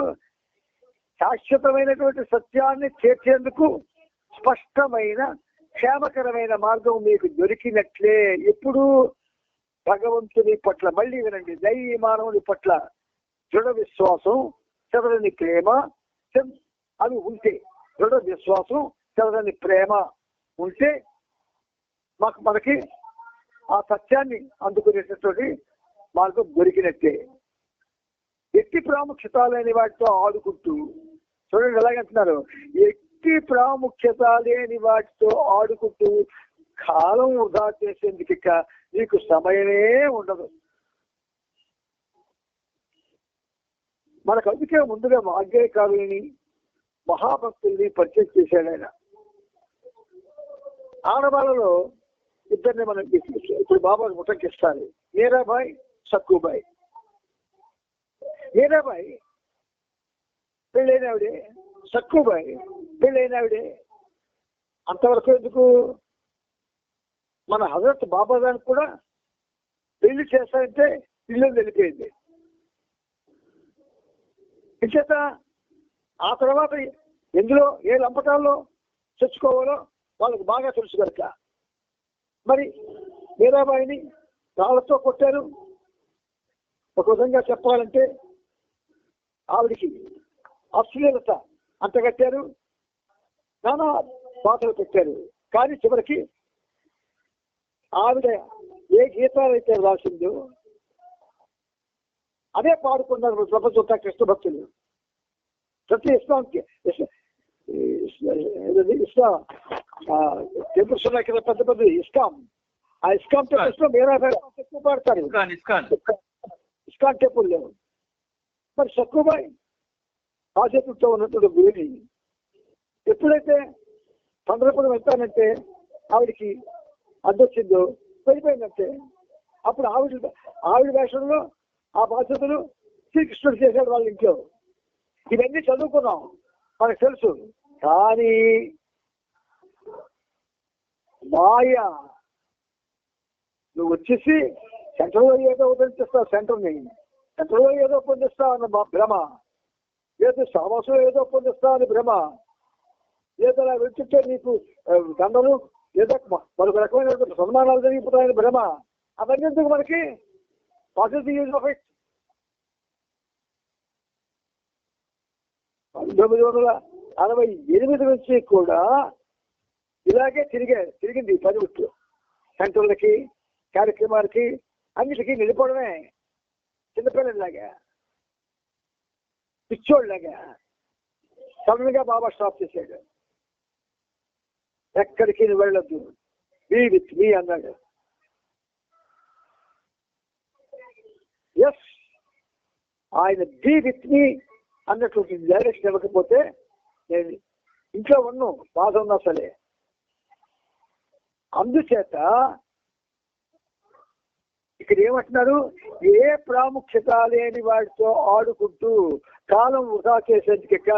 శాశ్వతమైనటువంటి సత్యాన్ని చేర్చేందుకు స్పష్టమైన క్షేమకరమైన మార్గం మీకు దొరికినట్లే. ఎప్పుడు? భగవంతుని పట్ల, మళ్ళీ వినండి, దైవీ మానవుని పట్ల దృఢ విశ్వాసం, చెదరని ప్రేమ అవి ఉంటే, దృఢ విశ్వాసం చెదరని ప్రేమ ఉంటే మనకి ఆ సత్యాన్ని అందుకునేటటువంటి మార్గం దొరికినట్టే. ఎట్టి ప్రాముఖ్యత లేని వాటితో ఆడుకుంటూ, చూడండి ఎలాగంటున్నారు, ఎట్టి ప్రాముఖ్యత లేని వాటితో ఆడుకుంటూ కాలం వృధా చేసేందుకు నీకు సమయమే ఉండదు. మనకు అందుకే ముందుగా భాగ్యకారుని మహాభక్తుల్ని పరిచయం చేశాడు ఆయన. ఆడవాళ్ళలో ఇద్దరిని మనం ఇప్పుడు బాబాకి ముట్టకిస్తారు, మీరాబాయి, సక్కుబాయి. మీరాబాయి పెళ్ళైన ఆవిడే, సక్కుబాయి పెళ్ళైన ఆవిడే. అంతవరకు ఎందుకు? మన హజరత్ బాబా గారికి కూడా పెళ్లి చేస్తారంటే ఇల్లు వెళ్ళిపోయింది. ఇంచేత ఆ తర్వాత ఎందులో ఏ లంపటాల్లో చచ్చుకోవాలో వాళ్ళకు బాగా తెలుసు కనుక మరి మీరాబాయిని రాళ్లతో కొట్టారు. ఒక విధంగా చెప్పాలంటే ఆవిడికి అశ్లీలత అంతగట్టారు, నానా బాధలు పెట్టారు. కానీ చివరికి ఆవిడ ఏ గీతాలైతే రాసిందో అదే పాడుకున్నారు ప్రపంచంతా కృష్ణ భక్తులు. ప్రతి ఇస్లాంకి టెంపుల్స్ ఉన్నాయి కదా, పెద్ద పెద్ద ఇస్కాం. ఆ ఇస్కాం టెంపుల్స్ లో మీరా ఎక్కువ పాడతారు, ఇస్కాన్ టెంపుల్ లో. మరి సక్కుబాయి బాధ్యతతో ఉన్నటువంటి గురిని ఎప్పుడైతే సందర్భం వెళ్తానంటే ఆవిడికి అద్దొచ్చిందో వెళ్ళిపోయిందంటే, అప్పుడు ఆవిడ వేషంలో ఆ బాధ్యతలు శ్రీకృష్ణుడు చేశాడు వాళ్ళ ఇంట్లో. ఇవన్నీ చదువుకున్నాం, మనకు తెలుసు. కానీ మాయ నువ్వు వచ్చేసి సెంటర్లో ఏదో ఉపయోగిస్తావు, సెంటర్లో ఏదో పొందిస్తావు అన్న భ్రమ, లేదు సమాసం ఏదో పొందిస్తావు అని భ్రమ, లేదా అలా వెళ్తుంటే నీకు దండలు లేదా మరొక రకమైన సన్మానాలు జరిగిపోతాయని భ్రమ. అవన్నీ ఎందుకు మనకి? Positive use of it. 1968 నుంచి కూడా ఇలాగే తిరిగింది 10 ఉట్లు సెంటర్లకి, కార్యక్రమాలకి, అన్నిటికీ నిలిపోవడమే. చిన్నపిల్లలాగా, పిచ్చోళ్ళలాగా. సడన్ గా బాబా స్టాప్ చేశాడు. ఎక్కడికి నువ్వు వెళ్ళొద్దు, బీ విత్ మీ అన్నాడు. ఎస్, ఆయన బీ విత్ మీ అన్నటువంటి డైరెక్షన్ ఇవ్వకపోతే నేను ఇంట్లో ఉన్ను బాధ ఉన్నా సరే. అందుచేత ఇక్కడ ఏమంటున్నారు? ఏ ప్రాముఖ్యత లేని వాటితో ఆడుకుంటూ కాలం వృధా చేసేందుక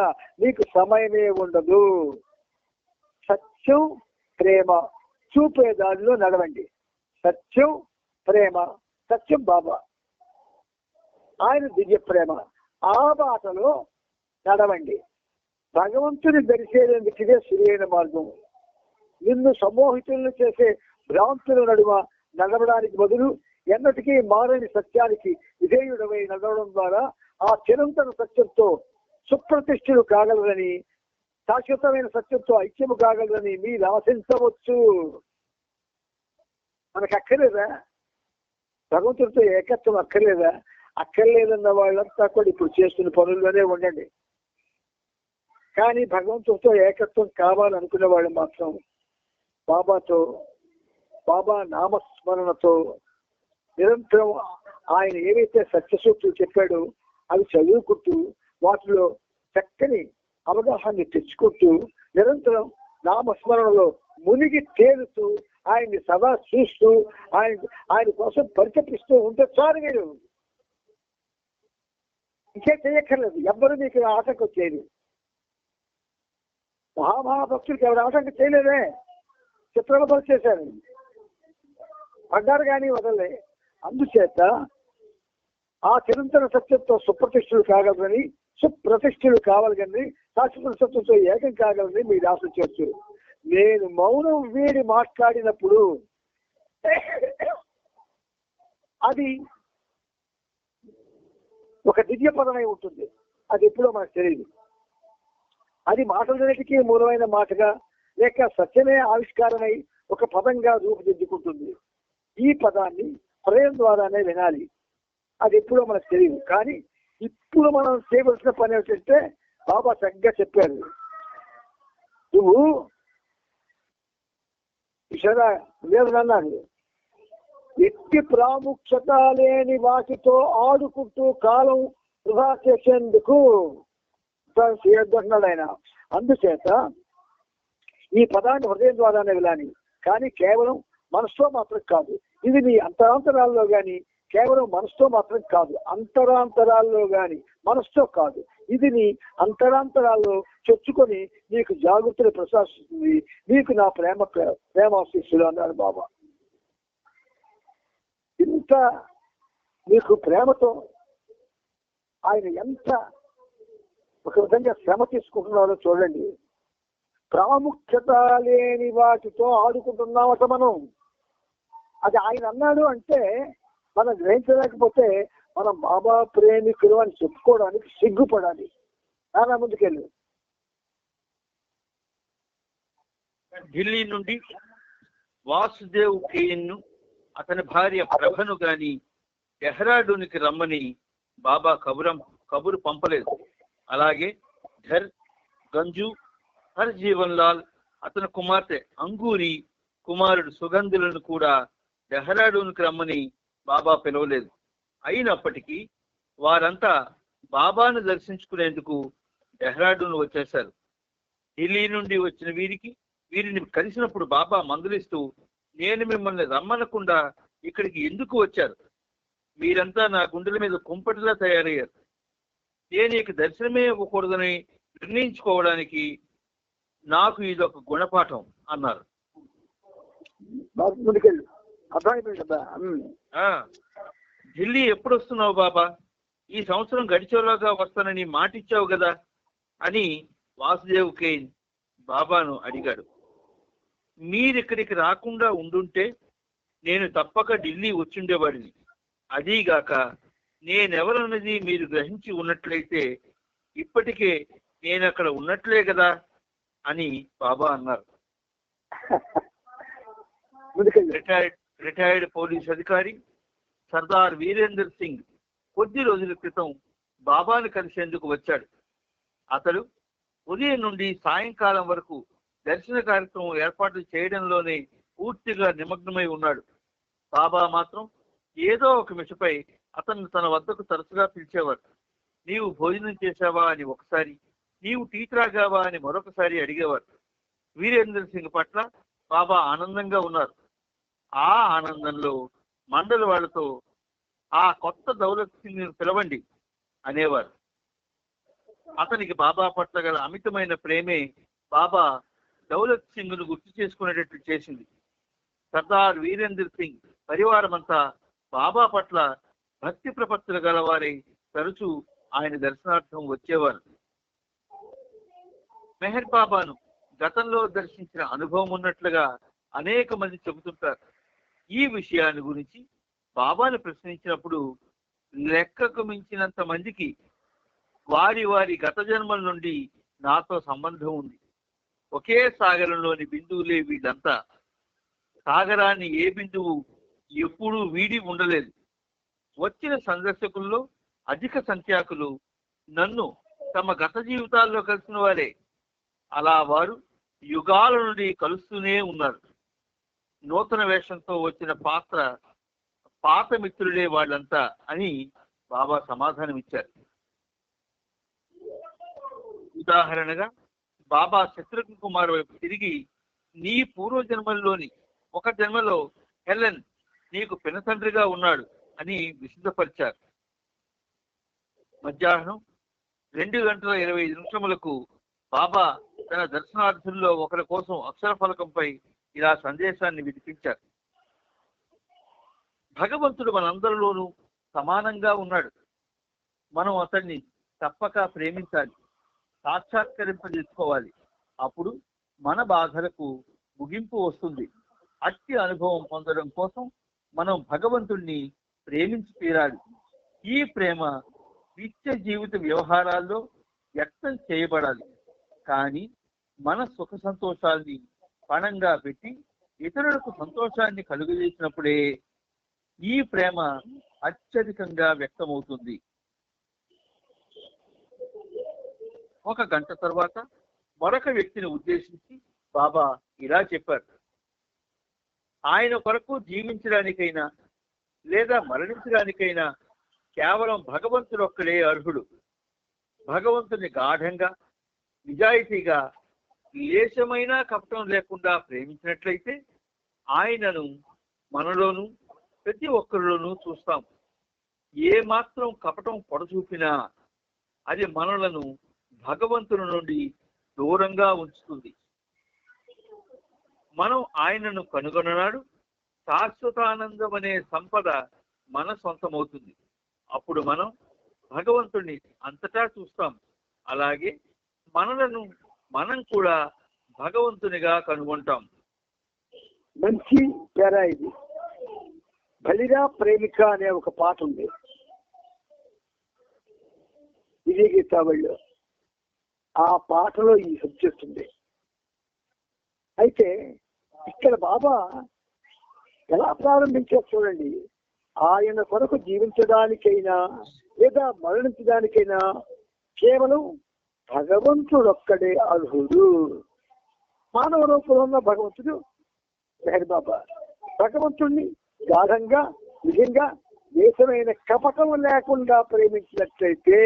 నీకు సమయమే ఉండదు. సత్యం ప్రేమ చూపే దారిలో నడవండి. సత్యం ప్రేమ, సత్యం బాబా, ఆయన దివ్య ప్రేమ, ఆ బాటలో నడవండి. భగవంతుని దరిచేరేందుకు ఇదే సరైన మార్గం. నిన్ను సమోహితులను చేసే భ్రాంతుల నడుమ నడవడానికి బదులు ఎన్నటికీ మారని సత్యానికి విధేయుడమై నడవడం ద్వారా ఆ చిరంతన సత్యంతో సుప్రతిష్ఠులు కాగలరని, శాశ్వతమైన సత్యంతో ఐక్యము కాగలరని మీరు ఆశించవచ్చు. మనకు అక్కర్లేదా? భగవంతుడితో ఏకత్వం అక్కర్లేదా? అక్కర్లేదన్న వాళ్ళంతా కూడా ఇప్పుడు చేస్తున్న పనుల్లోనే ఉండండి. కానీ భగవంతుడితో ఏకత్వం కావాలనుకునే వాళ్ళు మాత్రం బాబాతో, బాబా నామస్మరణతో నిరంతరం ఆయన ఏవైతే సత్యసూక్తులు చెప్పాడో అవి చదువుకుంటూ వాటిలో చక్కని అవగాహన తెచ్చుకుంటూ నిరంతరం నామస్మరణలో మునిగి తేలుతూ ఆయన్ని సదా చూస్తూ ఆయన కోసం పరితపిస్తూ ఉంటే చాలు. మీరు ఇంకేం చేయక్కర్లేదు. ఎవ్వరూ మీకు ఆటంకం చేయలేదు. మహాభక్తులకి ఎవరు ఆటంకం చేయలేదే, చిత్రాలు చేశారు, పడ్డారు కానీ వదలలే. అందుచేత ఆ చిరంతన సత్యంతో సుప్రతిష్ఠులు కాగలరని, సుప్రతిష్ఠులు కావాలి కానీ శాశ్వత సత్యంతో ఏకం కాగలరని మీరు ఆశించవచ్చు. నేను మౌనం వీడి మాట్లాడినప్పుడు అది ఒక దివ్య పదమై ఉంటుంది. అది ఎప్పుడో మనకు తెలియదు. అది మాటలన్నిటికీ మూలమైన మాటగా లేక సత్యమే ఆవిష్కారమై ఒక పదంగా రూపుదిద్దుకుంటుంది. ఈ పదాన్ని హృదయం ద్వారానే వినాలి. అది ఎప్పుడో మనకు తెలియదు. కానీ ఇప్పుడు మనం చేయవలసిన పని ఏమిటంటే బాబా చక్కగా చెప్పారు. నువ్వు ఇషరా లేదన్నాడు, ఎట్టి ప్రాముఖ్యత లేని వాటితో ఆడుకుంటూ కాలం వృధా చేసేందుకు చేయొద్దన్నాడు ఆయన. అందుచేత ఈ పదాన్ని హృదయం ద్వారానే వినాలి. కానీ కేవలం మనసుతో మాత్రం కాదు. ఇది నీ అంతరాంతరాల్లో కానీ కేవలం మనసుతో మాత్రం కాదు, అంతరాంతరాల్లో కానీ మనసుతో కాదు, ఇది నీ అంతరాంతరాల్లో చొచ్చుకొని నీకు జాగృతిని ప్రసాదిస్తుంది. నీకు నా ప్రేమాశీస్సులు అన్నాడు బాబా. ఇంత నీకు ప్రేమతో ఆయన ఎంత ఒక విధంగా శ్రమ తీసుకుంటున్నారో చూడండి. ప్రాముఖ్యత లేని వాటితో ఆడుకుంటున్నామట మనం. అది ఆయన అన్నాడు అంటే మనం గ్రహించలేకపోతే మనం బాబా ప్రేమికులు అని చెప్పుకోవడానికి సిగ్గుపడాలి. చాలా ముందుకెళ్ళు. ఢిల్లీ నుండి వాసుదేవ్ కేయన్ను అతని భార్య ప్రభను గాని డెహ్రాడూన్కి రమ్మని బాబా కబురు పంపలేదు. అలాగే ధర్, గంజు, హర్ జీవన్ లాల్, అతని కుమార్తె అంగూరి, కుమారుడు సుగంధులను కూడా డెహ్రాడూన్కి రమ్మని బాబా పిలవలేదు. అయినప్పటికీ వారంతా బాబాను దర్శించుకునేందుకు డెహ్రాడూన్ వచ్చేశారు. ఢిల్లీ నుండి వచ్చిన వీరిని కలిసినప్పుడు బాబా మందలిస్తూ, నేను మిమ్మల్ని రమ్మనకుండా ఇక్కడికి ఎందుకు వచ్చారు? మీరంతా నా గుండెల మీద కుంపటిలా తయారయ్యారు. నేను ఇక దర్శనమే ఇవ్వకూడదని నిర్ణయించుకోవడానికి నాకు ఇదొక గుణపాఠం అన్నారు. ఢిల్లీ ఎప్పుడు వస్తున్నావు బాబా? ఈ సంవత్సరం గడిచేలాగా వస్తానని మాటిచ్చావు కదా అని వాసుదేవ్ కేన్ బాబాను అడిగాడు. మీరిక్కడికి రాకుండా ఉండుంటే నేను తప్పక ఢిల్లీ వచ్చిండేవాడిని. అదీగాక నేనెవరన్నది మీరు గ్రహించి ఉన్నట్లయితే ఇప్పటికే నేను అక్కడ ఉన్నట్లే కదా అని బాబా అన్నారు. రిటైర్డ్ పోలీస్ అధికారి సర్దార్ వీరేందర్ సింగ్ కొద్ది రోజుల క్రితం బాబాను కలిసేందుకు వచ్చాడు. అతడు ఉదయం నుండి సాయంకాలం వరకు దర్శన కార్యక్రమం ఏర్పాటు చేయడంలోనే పూర్తిగా నిమగ్నమై ఉన్నాడు. బాబా మాత్రం ఏదో ఒక మిషపై అతను తన వద్దకు తరచుగా పిలిచేవాడు. నీవు భోజనం చేశావా అని ఒకసారి, నీవు టీ త్రాగావా అని మరొకసారి అడిగేవారు. వీరేందర్ సింగ్ పట్ల బాబా ఆనందంగా ఉన్నారు. ఆ ఆనందంలో మండలి వాళ్లతో ఆ కొత్త దౌలత్ సింగ్ పిలవండి అనేవారు. అతనికి బాబా పట్ల గల అమితమైన ప్రేమే బాబా దౌలత్ సింగ్ ను గుర్తు చేసుకునేటట్టు చేసింది. సర్దార్ వీరేంద్ర సింగ్ పరివారం అంతా బాబా పట్ల భక్తి ప్రపత్తులు గలవారై తరచూ ఆయన దర్శనార్థం వచ్చేవారు. మెహర్ బాబాను గతంలో దర్శించిన అనుభవం ఉన్నట్లుగా అనేక మంది చెబుతుంటారు. ఈ విషయాన్ని గురించి బాబాను ప్రశ్నించినప్పుడు లెక్కకు మించినంత మందికి వారి వారి గత జన్మల నుండి నాతో సంబంధం ఉంది, ఒకే సాగరంలోని బిందువులే వీళ్ళంతా, సాగరాన్ని ఏ బిందువు ఎప్పుడూ వీడి ఉండలేదు. వచ్చిన సందర్శకుల్లో అధిక సంఖ్యాకులు నన్ను తమ గత జీవితాల్లో కలిసిన వారే. అలా వారు యుగాల నుండి కలుస్తూనే ఉన్నారు. నూతన వేషంతో వచ్చిన పాత మిత్రులే వాళ్ళంతా అని బాబా సమాధానం ఇచ్చారు. ఉదాహరణగా బాబా శత్రుఘ్న కుమార్ వైపు తిరిగి, నీ పూర్వజన్మల్లోని ఒక జన్మలో హెలెన్ నీకు పినతండ్రిగా ఉన్నాడు అని విశదపరిచారు. మధ్యాహ్నం 2:25 బాబా తన దర్శనార్థుల్లో ఒకరి కోసం అక్షర ఫలకంపై ఇలా సందేశాన్ని వినిపించారు. భగవంతుడు మనందరిలోనూ సమానంగా ఉన్నాడు. మనం అతన్ని తప్పక ప్రేమించాలి, సాక్షాత్కరింపజేసుకోవాలి. అప్పుడు మన బాధలకు ముగింపు వస్తుంది. అట్టి అనుభవం పొందడం కోసం మనం భగవంతుణ్ణి ప్రేమించి తీరాలి. ఈ ప్రేమ నిత్య జీవిత వ్యవహారాల్లో వ్యక్తం చేయబడాలి. కానీ మన సుఖ సంతోషాల్ని పణంగా పెట్టి ఇతరులకు సంతోషాన్ని కలుగజేసినప్పుడే ఈ ప్రేమ అత్యధికంగా వ్యక్తమవుతుంది. 1 గంట తర్వాత మరొక వ్యక్తిని ఉద్దేశించి బాబా ఇలా చెప్పారు. ఆయన కొరకు జీవించడానికైనా లేదా మరణించడానికైనా కేవలం భగవంతుడు ఒక్కడే అర్హుడు. భగవంతుని గాఢంగా, నిజాయితీగా, లేశమైన కపటం లేకుండా ప్రేమించినట్లయితే ఆయనను మనలోనూ ప్రతి ఒక్కరిలోనూ చూస్తాం. ఏ మాత్రం కపటం పొడచూపినా అది మనలను భగవంతుని నుండి దూరంగా ఉంచుతుంది. మనం ఆయనను కనుగొననాడు శాశ్వతానందం అనే సంపద మన సొంతమవుతుంది. అప్పుడు మనం భగవంతుడిని అంతటా చూస్తాం. అలాగే మనలను మనం కూడా భగవంతునిగా కనుగొంటాం. మంచి పేరా ఇది. బలిరా ప్రేమిక అనే ఒక పాట ఉంది విజయ గీతావళిలో. ఆ పాటలో ఈ సబ్జెక్ట్ ఉంది. అయితే ఇక్కడ బాబా ఎలా ప్రారంభించారు చూడండి. ఆయన కొరకు జీవించడానికైనా లేదా మరణించడానికైనా కేవలం భగవంతుడొక్కడే అర్హుడు. మానవ రూపంలో ఉన్న భగవంతుడు మెహర్ బాబా భగవంతుడిని గాఢంగా, నిజంగా, దేశమైన కపటం లేకుండా ప్రేమించినట్లయితే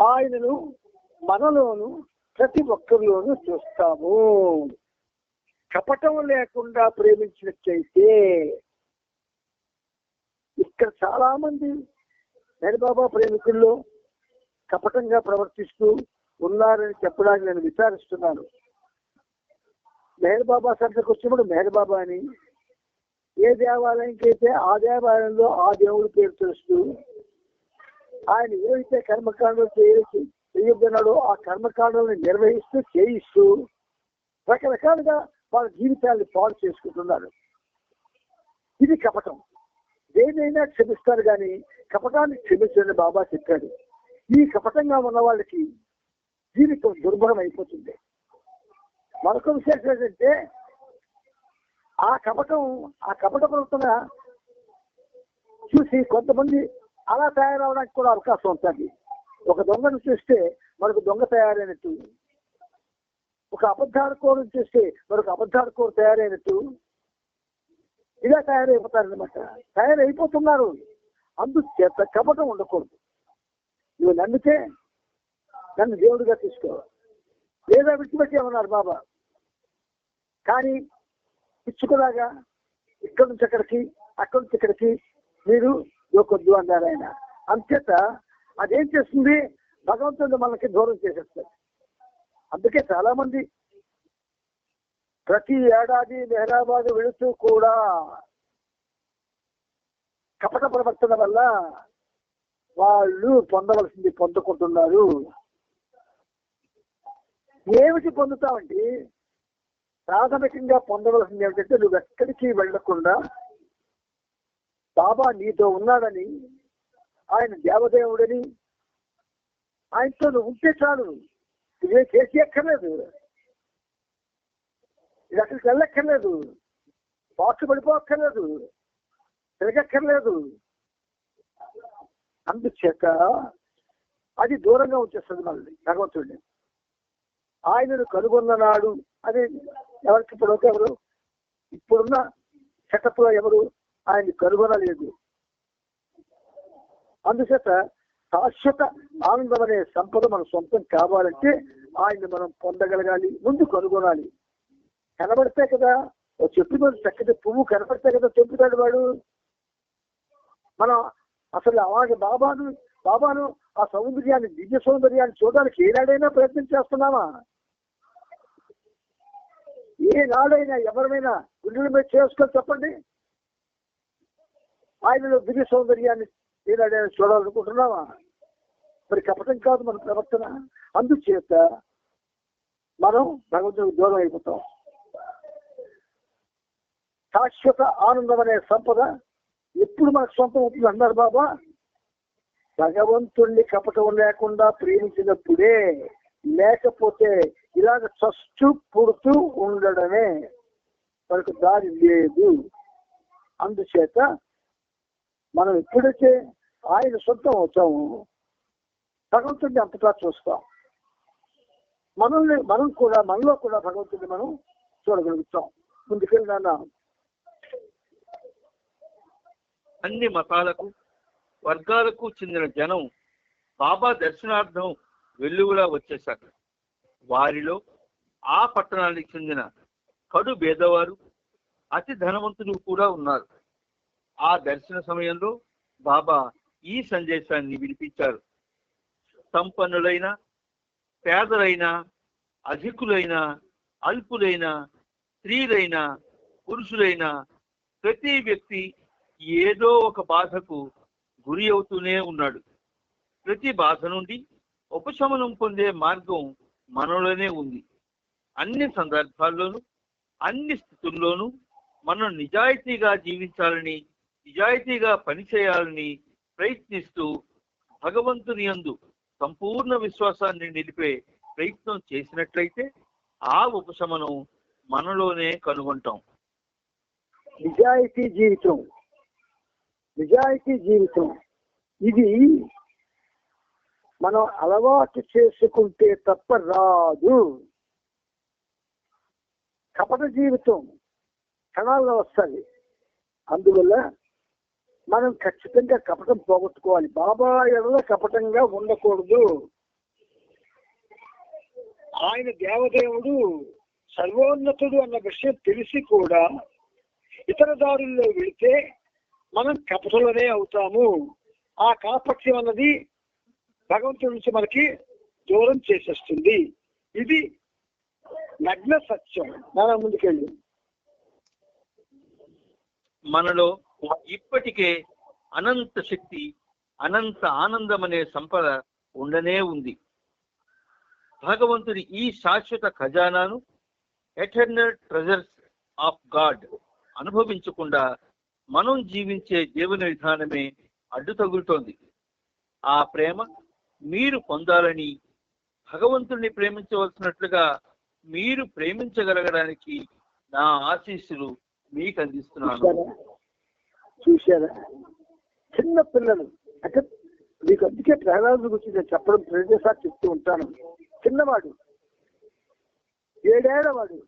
ఆయనను మనలోను ప్రతి ఒక్కరిలోనూ చూస్తాము. కపటం లేకుండా ప్రేమించినట్లయితే ఇక్కడ చాలా మంది మెహర్ బాబా ప్రేమికుల్లో కపటంగా ప్రవర్తిస్తూ ఉన్నారని చెప్పడానికి నేను విచారిస్తున్నాను. మెహర్ బాబా సర్దకు వచ్చినప్పుడు మెహర్ బాబా అని, ఏ దేవాలయంకి అయితే ఆ దేవాలయంలో ఆ దేవుడి పేరు తెలుస్తూ, ఆయన ఏవైతే కర్మకాండలు చేయొద్దన్నాడో ఆ కర్మకాండాలను నిర్వహిస్తూ చేయిస్తూ రకరకాలుగా వాళ్ళ జీవితాన్ని పాడు చేసుకుంటున్నారు. ఇది కపటం. దేనైనా క్షమిస్తారు కానీ కపటాన్ని క్షమించని బాబా చెప్పాడు. ఈ కపటంగా ఉన్న వాళ్ళకి జీవితం దుర్భరం అయిపోతుంది. మరొక విశేషం ఏంటంటే ఆ కపట ప్రవర్తన చూసి కొంతమంది అలా తయారవడానికి కూడా అవకాశం ఉంటుంది. ఒక దొంగను చూస్తే మనకు దొంగ తయారైనట్టు, ఒక అబద్ధాడుకోవడం చూస్తే మరొక అబద్ధాడుకోవడం తయారైనట్టు ఇలా తయారైపోతారనమాట. తయారైపోతున్నారు. అందుచేత కపటం ఉండకూడదు. నువ్వు నమ్మితే నన్ను దేవుడిగా తీసుకో, లేదా విడిచిపెట్టేమన్నారు బాబా. కానీ పిచ్చుకులాగా ఇక్కడి నుంచి అక్కడికి, అక్కడి నుంచి ఇక్కడికి మీరు దూకొద్దు అన్నారు ఆయన. అంచేత అదేం చేస్తుంది, భగవంతుడు మనకి దూరం చేసేస్తారు. అందుకే చాలా మంది ప్రతి ఏడాది మెహరాబాద్ వెళుతూ కూడా కపట ప్రవర్తన వల్ల వాళ్ళు పొందవలసింది పొందుకుంటున్నారు. ఏమిటి పొందుతామండి? ప్రాథమికంగా పొందవలసింది ఏమిటంటే, నువ్వు ఎక్కడికి వెళ్లకుండా బాబా నీతో ఉన్నాడని, ఆయన దేవదేవుడని, ఆయనతో నువ్వు ఉంటే చాలు. ఇదే చేసి ఎక్కర్లేదు, ఇది అక్కడికి వెళ్ళక్కర్లేదు, బాక్స్ పడిపోక్కర్లేదు, తిరగక్కర్లేదు. అందుచేత అది దూరంగా వచ్చేస్తుంది మళ్ళీ భగవంతుడిని. ఆయనను కనుగొన్న నాడు అది ఎవరికి ఎవరు ఇప్పుడున్న సెటప్ లో ఎవరు ఆయన్ని కనుగొనలేదు. అందుచేత శాశ్వత ఆనందం అనే సంపద మన సొంతం కావాలంటే ఆయన్ని మనం పొందగలగాలి, ముందు కనుగొనాలి. కనబడితే కదా ఓ చెట్టు మీద చక్కటి పువ్వు కనబడితే కదా తెంపుతాడు వాడు. మనం అసలు అలాగే బాబాను ఆ సౌందర్యాన్ని, దివ్య సౌందర్యాన్ని చూడడానికి ఏనాడైనా ప్రయత్నం చేస్తున్నామా? ఏనాడైనా ఎవరైనా గుండెల మీద చేసుకొని చెప్పండి, ఆయనలో దివ్య సౌందర్యాన్ని ఏనాడైనా చూడాలనుకుంటున్నామా? మరి కపటం కాదు మన ప్రవర్తన. అందుచేత మనం భగవంతుడికి దూరం అయిపోతాం. శాశ్వత ఆనందం అనే సంపద ఎప్పుడు మనకు సొంతం అవుతుంది అన్నారు బాబా. భగవంతుణ్ణి కపటం లేకుండా ప్రేమించినప్పుడే, లేకపోతే ఇలాగ చస్తూ పుడుతూ ఉండడమే, మనకు దారి లేదు. అందుచేత మనం ఎప్పుడైతే ఆయన సొంతం అవుతాము, భగవంతుడిని అంతటా చూస్తాం. మనం కూడా మనలో కూడా భగవంతుడిని మనం చూడగలుగుతాం. ముందుకెళ్ళినా అన్ని మతాలకు వర్గాలకు చెందిన జనం బాబా దర్శనార్థం వెల్లువలా వచ్చేశారు. వారిలో ఆ పట్టణానికి చెందిన కడు పేదవారు, అతి ధనవంతులు కూడా ఉన్నారు. ఆ దర్శన సమయంలో బాబా ఈ సందేశాన్ని వినిపించారు. సంపన్నులైన, పేదలైన, అధికులైన, అల్పులైన, స్త్రీలైన, పురుషులైన ప్రతి వ్యక్తి ఏదో ఒక బాధకు గురి అవుతూనే ఉన్నాడు. ప్రతి బాధ నుండి ఉపశమనం పొందే మార్గం మనలోనే ఉంది. అన్ని సందర్భాల్లోనూ, అన్ని స్థితుల్లోనూ మనం నిజాయితీగా జీవించాలని, నిజాయితీగా పనిచేయాలని ప్రయత్నిస్తూ భగవంతుని యందు సంపూర్ణ విశ్వాసాన్ని నిలిపే ప్రయత్నం చేసినట్లయితే ఆ ఉపశమనం మనలోనే కనుగొంటాం. నిజాయితీ జీవితం ఇది మనం అలవాటు చేసుకుంటే తప్ప రాదు. కపట జీవితం క్షణాల్లో వస్తుంది. అందువల్ల మనం ఖచ్చితంగా కపటం పోగొట్టుకోవాలి. బాబా ఎడల కపటంగా ఉండకూడదు. ఆయన దేవదేవుడు, సర్వోన్నతుడు అన్న విషయం తెలిసి కూడా ఇతర దారుల్లో వెళితే మనం కపటలోనే అవుతాము. ఆ కాపట్యం అన్నది భగవంతుడి నుంచి మనకి దూరం చేసేస్తుంది. ఇది నగ్న సత్యం. మన ముందుకెళ్ళి మనలో ఇప్పటికే అనంత శక్తి, అనంత ఆనందం అనే సంపద ఉండనే ఉంది. భగవంతుడి ఈ శాశ్వత ఖజానాను, ఎటర్నల్ ట్రెజర్స్ ఆఫ్ గాడ్ అనుభవించకుండా మనం జీవించే జీవన విధానమే అడ్డు తగులుతోంది. ఆ ప్రేమ మీరు పొందాలని, భగవంతుడిని ప్రేమించవలసినట్లుగా మీరు ప్రేమించగలగడానికి నా ఆశీస్సులు మీకు అందిస్తున్నాను. చూశారా? చిన్న పిల్లలు అంటే మీకు అందుకే ప్రహ్లాదు గురించి నేను చెప్పడం ప్రతిసారి చెప్తూ ఉంటాను. చిన్నవాడు, 7 ఏళ్లవాడు,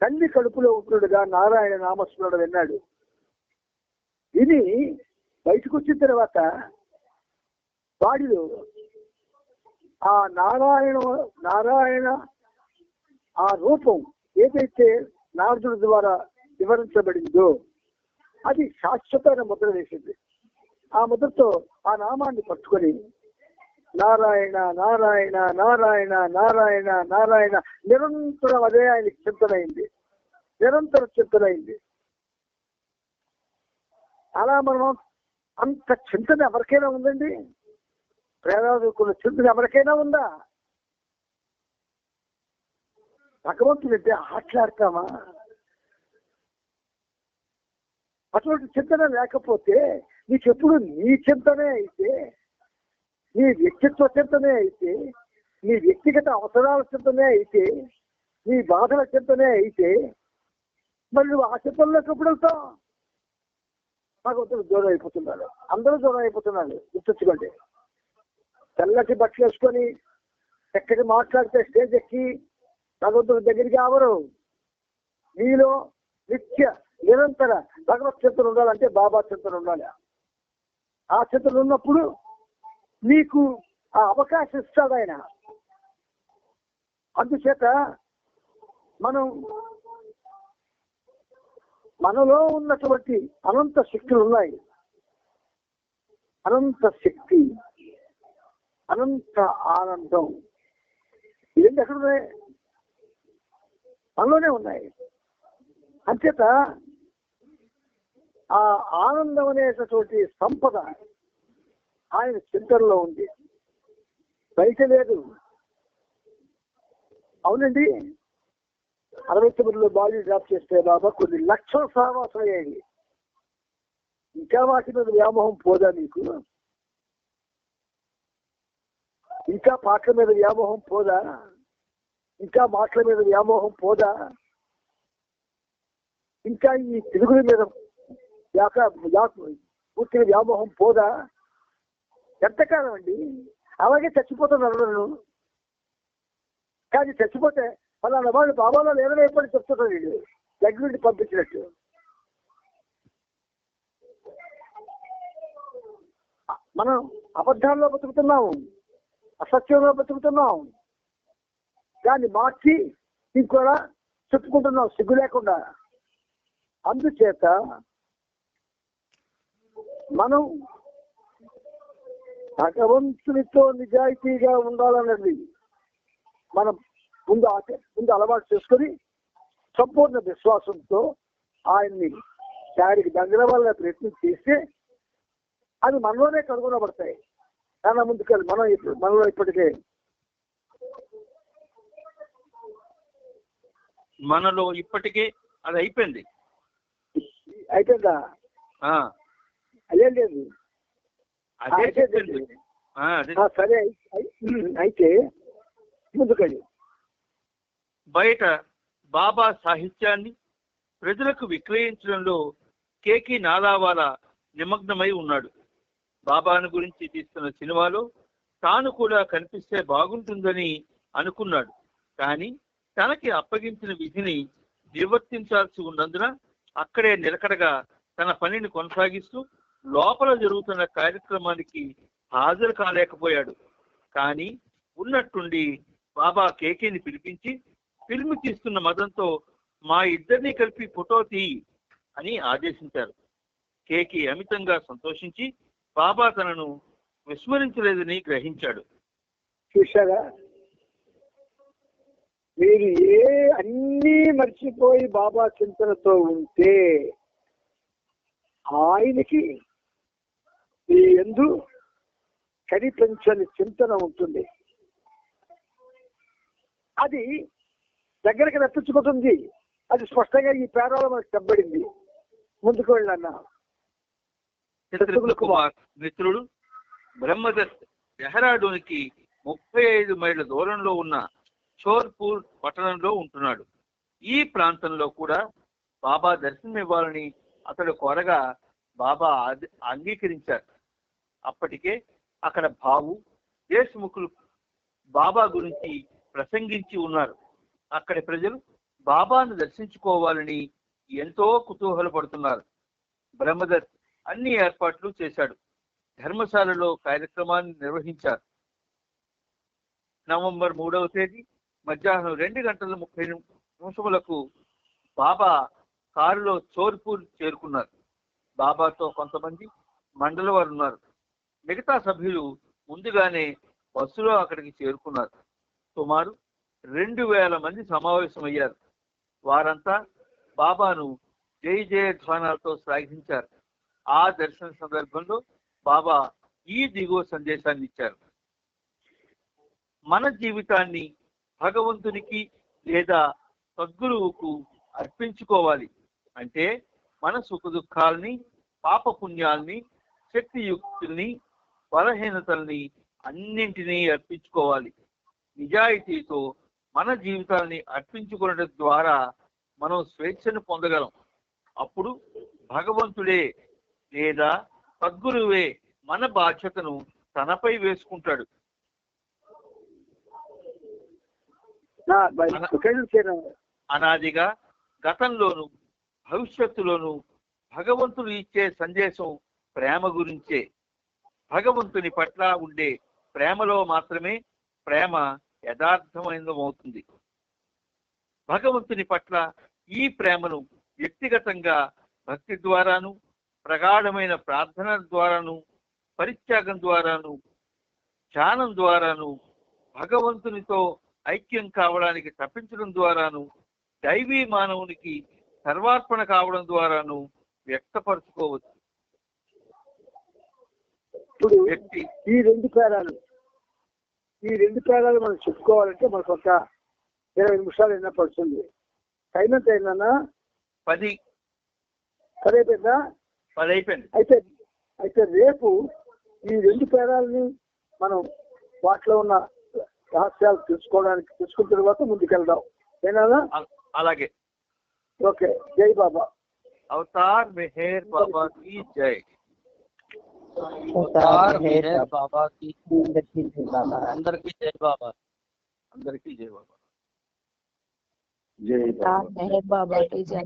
తల్లి కడుపులో ఉంటుడుగా నారాయణ నామస్మరణ విన్నాడు. ఇది బయటకు వచ్చిన తర్వాత వాడిలో ఆ నారాయణ ఆ రూపం ఏదైతే నారదుడి ద్వారా వివరించబడిందో అది శాశ్వతమైన ముద్ర వేసింది. ఆ ముద్రతో ఆ నామాన్ని పట్టుకొని నారాయణ నారాయణ నారాయణ నారాయణ నారాయణ నిరంతరం అదే ఆయనకి చింతనైంది, నిరంతరం చింతనైంది. అలా మనం అంత చింతన ఎవరికైనా ఉందండి? ప్రేరాదుకున్న చింతన ఎవరికైనా ఉందా? భగవంతుడంటే ఆటలాడతామా? అటువంటి చింతన లేకపోతే నీకెప్పుడు నీ చింతనే అయితే, నీ వ్యక్తిత్వ చింతనే అయితే, నీ వ్యక్తిగత అవసరాల చింతనే అయితే, నీ బాధల చింతనే అయితే, మరి నువ్వు ఆ చింతనలోకి ఎప్పుడు వెళ్తావు? భగవంతుడు దూరం అయిపోతున్నాడు, అందరూ దూరం అయిపోతున్నాడు. గుర్తొచ్చుకోండి. తెల్లటి బట్టలు వేసుకొని ఎక్కడి మాట్లాడితే స్టేజ్ ఎక్కి భగవంతుడి దగ్గరికి ఎవరు? నీలో నిత్య నిరంతర భగవత్ చింతన ఉండాలంటే బాబా చింతన ఉండాలి. ఆ చింతన ఉన్నప్పుడు నీకు ఆ అవకాశం ఇస్తాడు ఆయన. అందుచేత మనలో ఉన్నటువంటి అనంత శక్తులు ఉన్నాయి. అనంత శక్తి, అనంత ఆనందం ఇవన్నీ ఎక్కడున్నాయి? మనలోనే ఉన్నాయి. అంచేత ఆ ఆనందం అనేటటువంటి సంపద ఆయన చింతనలో ఉంది, బయట లేదు. అవునండి, 69లో బాడీ డ్రాప్ చేస్తే బాబా కొన్ని లక్షల సహవాసం అయ్యాయి. ఇంకా వాటి మీద వ్యామోహం పోదా నీకు? ఇంకా పాటల మీద వ్యామోహం పోదా? ఇంకా మాటల మీద వ్యామోహం పోదా? ఇంకా ఈ తెలుగుల మీద పూర్తిగా వ్యామోహం పోదా? ఎంతకాలం అండి? అలాగే చచ్చిపోతున్నారు నన్ను. కానీ చచ్చిపోతే ఫలానా వాళ్ళు బాబాలో లేదని ఎప్పటి చెప్తున్నాడు వీడు, దగ్గరుండి పంపించినట్టు. మనం అబద్ధాల్లో బతుకుతున్నాము, అసత్యంలో బతుకుతున్నాం, దాన్ని మార్చి ఇంకోలా చెప్పుకుంటున్నాం సిగ్గు లేకుండా. అందుచేత మనం భగవంతునితో నిజాయితీగా ఉండాలన్నది మనం ముందు అలవాటు చేసుకొని సంపూర్ణ విశ్వాసంతో ఆయన్ని దానికి దగ్గర వల్ల ప్రయత్నం చేస్తే అది మనలోనే కనుగొనబడతాయి. చాలా ముందుకెళ్ళి మనలో ఇప్పటికే అది అయిపోయింది. అయిపోయిందా? అదే లేదు. సరే, అయితే ముందుకెళ్ళి బయట బాబా సాహిత్యాన్ని ప్రజలకు విక్రయించడంలో కేకి నాదావాలా నిమగ్నమై ఉన్నాడు. బాబాను గురించి తీస్తున్న సినిమాలో తాను కూడా కనిపిస్తే బాగుంటుందని అనుకున్నాడు. కానీ తనకి అప్పగించిన విధిని నిర్వర్తించాల్సి ఉన్నందున అక్కడే నిలకడగా తన పనిని కొనసాగిస్తూ లోపల జరుగుతున్న కార్యక్రమానికి హాజరు కాలేకపోయాడు. కానీ ఉన్నట్టుండి బాబా కేకీని పిలిపించి ఫిల్మ్ తీస్తున్న మదంతో మా ఇద్దరిని కలిపి ఫోటో తీయి అని ఆదేశించారు. కేకి అమితంగా సంతోషించి బాబా తనను విస్మరించలేదని గ్రహించాడు. చూశారా, మీరు అన్నీ మర్చిపోయి బాబా చింతనతో ఉంటే ఆయనకి మీ యందు కనిపించని చింతన ఉంటుంది. అది దగ్గరకు రప్పించుకుంటుంది. అది స్పష్టంగా ఈ పేరాలో మనకు చెప్పబడింది. ముందుకు వెళ్ళన్నా. చిత్రగుప్త కుమార్ మిత్రుడు బ్రహ్మదత్ డెహ్రాడూన్కి 35 మైళ్ళ దూరంలో ఉన్న చోర్పూర్ పట్టణంలో ఉంటున్నాడు. ఈ ప్రాంతంలో కూడా బాబా దర్శనం ఇవ్వాలని అతడు కోరగా బాబా అంగీకరించారు. అప్పటికే అక్కడ భావు దేశముఖులు బాబా గురించి ప్రసంగించి ఉన్నారు. అక్కడి ప్రజలు బాబాను దర్శించుకోవాలని ఎంతో కుతూహలపడుతున్నారు. బ్రహ్మదత్ అన్ని ఏర్పాట్లు చేశాడు. ధర్మశాలలో కార్యక్రమాన్ని నిర్వహించారు. నవంబర్ 3వ తేదీ మధ్యాహ్నం 2:30 బాబా కారులో చోర్పూర్ చేరుకున్నారు. బాబాతో కొంతమంది మండలి వారు ఉన్నారు. మిగతా సభ్యులు ముందుగానే బస్సులో అక్కడికి చేరుకున్నారు. సుమారు 2000 మంది సమావేశమయ్యారు. వారంతా బాబాను జై జయధ్వానాలతో శ్లాఘించారు. ఆ దర్శన సందర్భంలో బాబా ఈ దిగువ సందేశాన్ని ఇచ్చారు. మన జీవితాన్ని భగవంతునికి లేదా సద్గురువుకు అర్పించుకోవాలి. అంటే మన సుఖ దుఃఖాలని, పాప పుణ్యాల్ని, శక్తియుక్తుల్ని, బలహీనతల్ని అన్నింటినీ అర్పించుకోవాలి. నిజాయితీతో మన జీవితాన్ని అర్పించుకోవడం ద్వారా మనం స్వేచ్ఛను పొందగలం. అప్పుడు భగవంతుడే లేదా సద్గురువే మన బాధ్యతను తనపై వేసుకుంటాడు. అనాదిగా గతంలోను భవిష్యత్తులోను భగవంతుడు ఇచ్చే సందేశం ప్రేమ గురించే. భగవంతుని పట్ల ఉండే ప్రేమలో మాత్రమే ప్రేమ యథార్థమైనదవుతుంది. భగవంతుని పట్ల ఈ ప్రేమను వ్యక్తిగతంగా భక్తి ద్వారాను, ప్రగాఢమైన ప్రార్థన ద్వారాను, పరిత్యాగం ద్వారాను, ధ్యానం ద్వారాను, భగవంతునితో ఐక్యం కావడానికి తప్పించడం ద్వారాను, దైవీ మానవునికి సర్వార్పణ కావడం ద్వారాను వ్యక్తపరచుకోవచ్చు. ఇప్పుడు ఈ రెండు పేరాలు మనం చెప్పుకోవాలంటే మనకు ఒక 20 నిమిషాలు అయినా పడుతుంది. టైం ఎంత అయిందన్నా? 10 అయిపోయిందా? 10 అయిపోయింది. అయితే రేపు ఈ రెండు పేరాలని మనం వాటిలో ఉన్న రహస్యాలు తెలుసుకున్న తర్వాత ముందుకెళ్దాం. ఏనా? అలాగే. ఓకే. జై బాబా. అవతార్ మెహర్ బాబా की जय. అవతార్ మెహర్ బాబా की అందరికీ జై బాబా. అందరికీ జై బాబా. జై బాబా. మెహర్ బాబా की जय.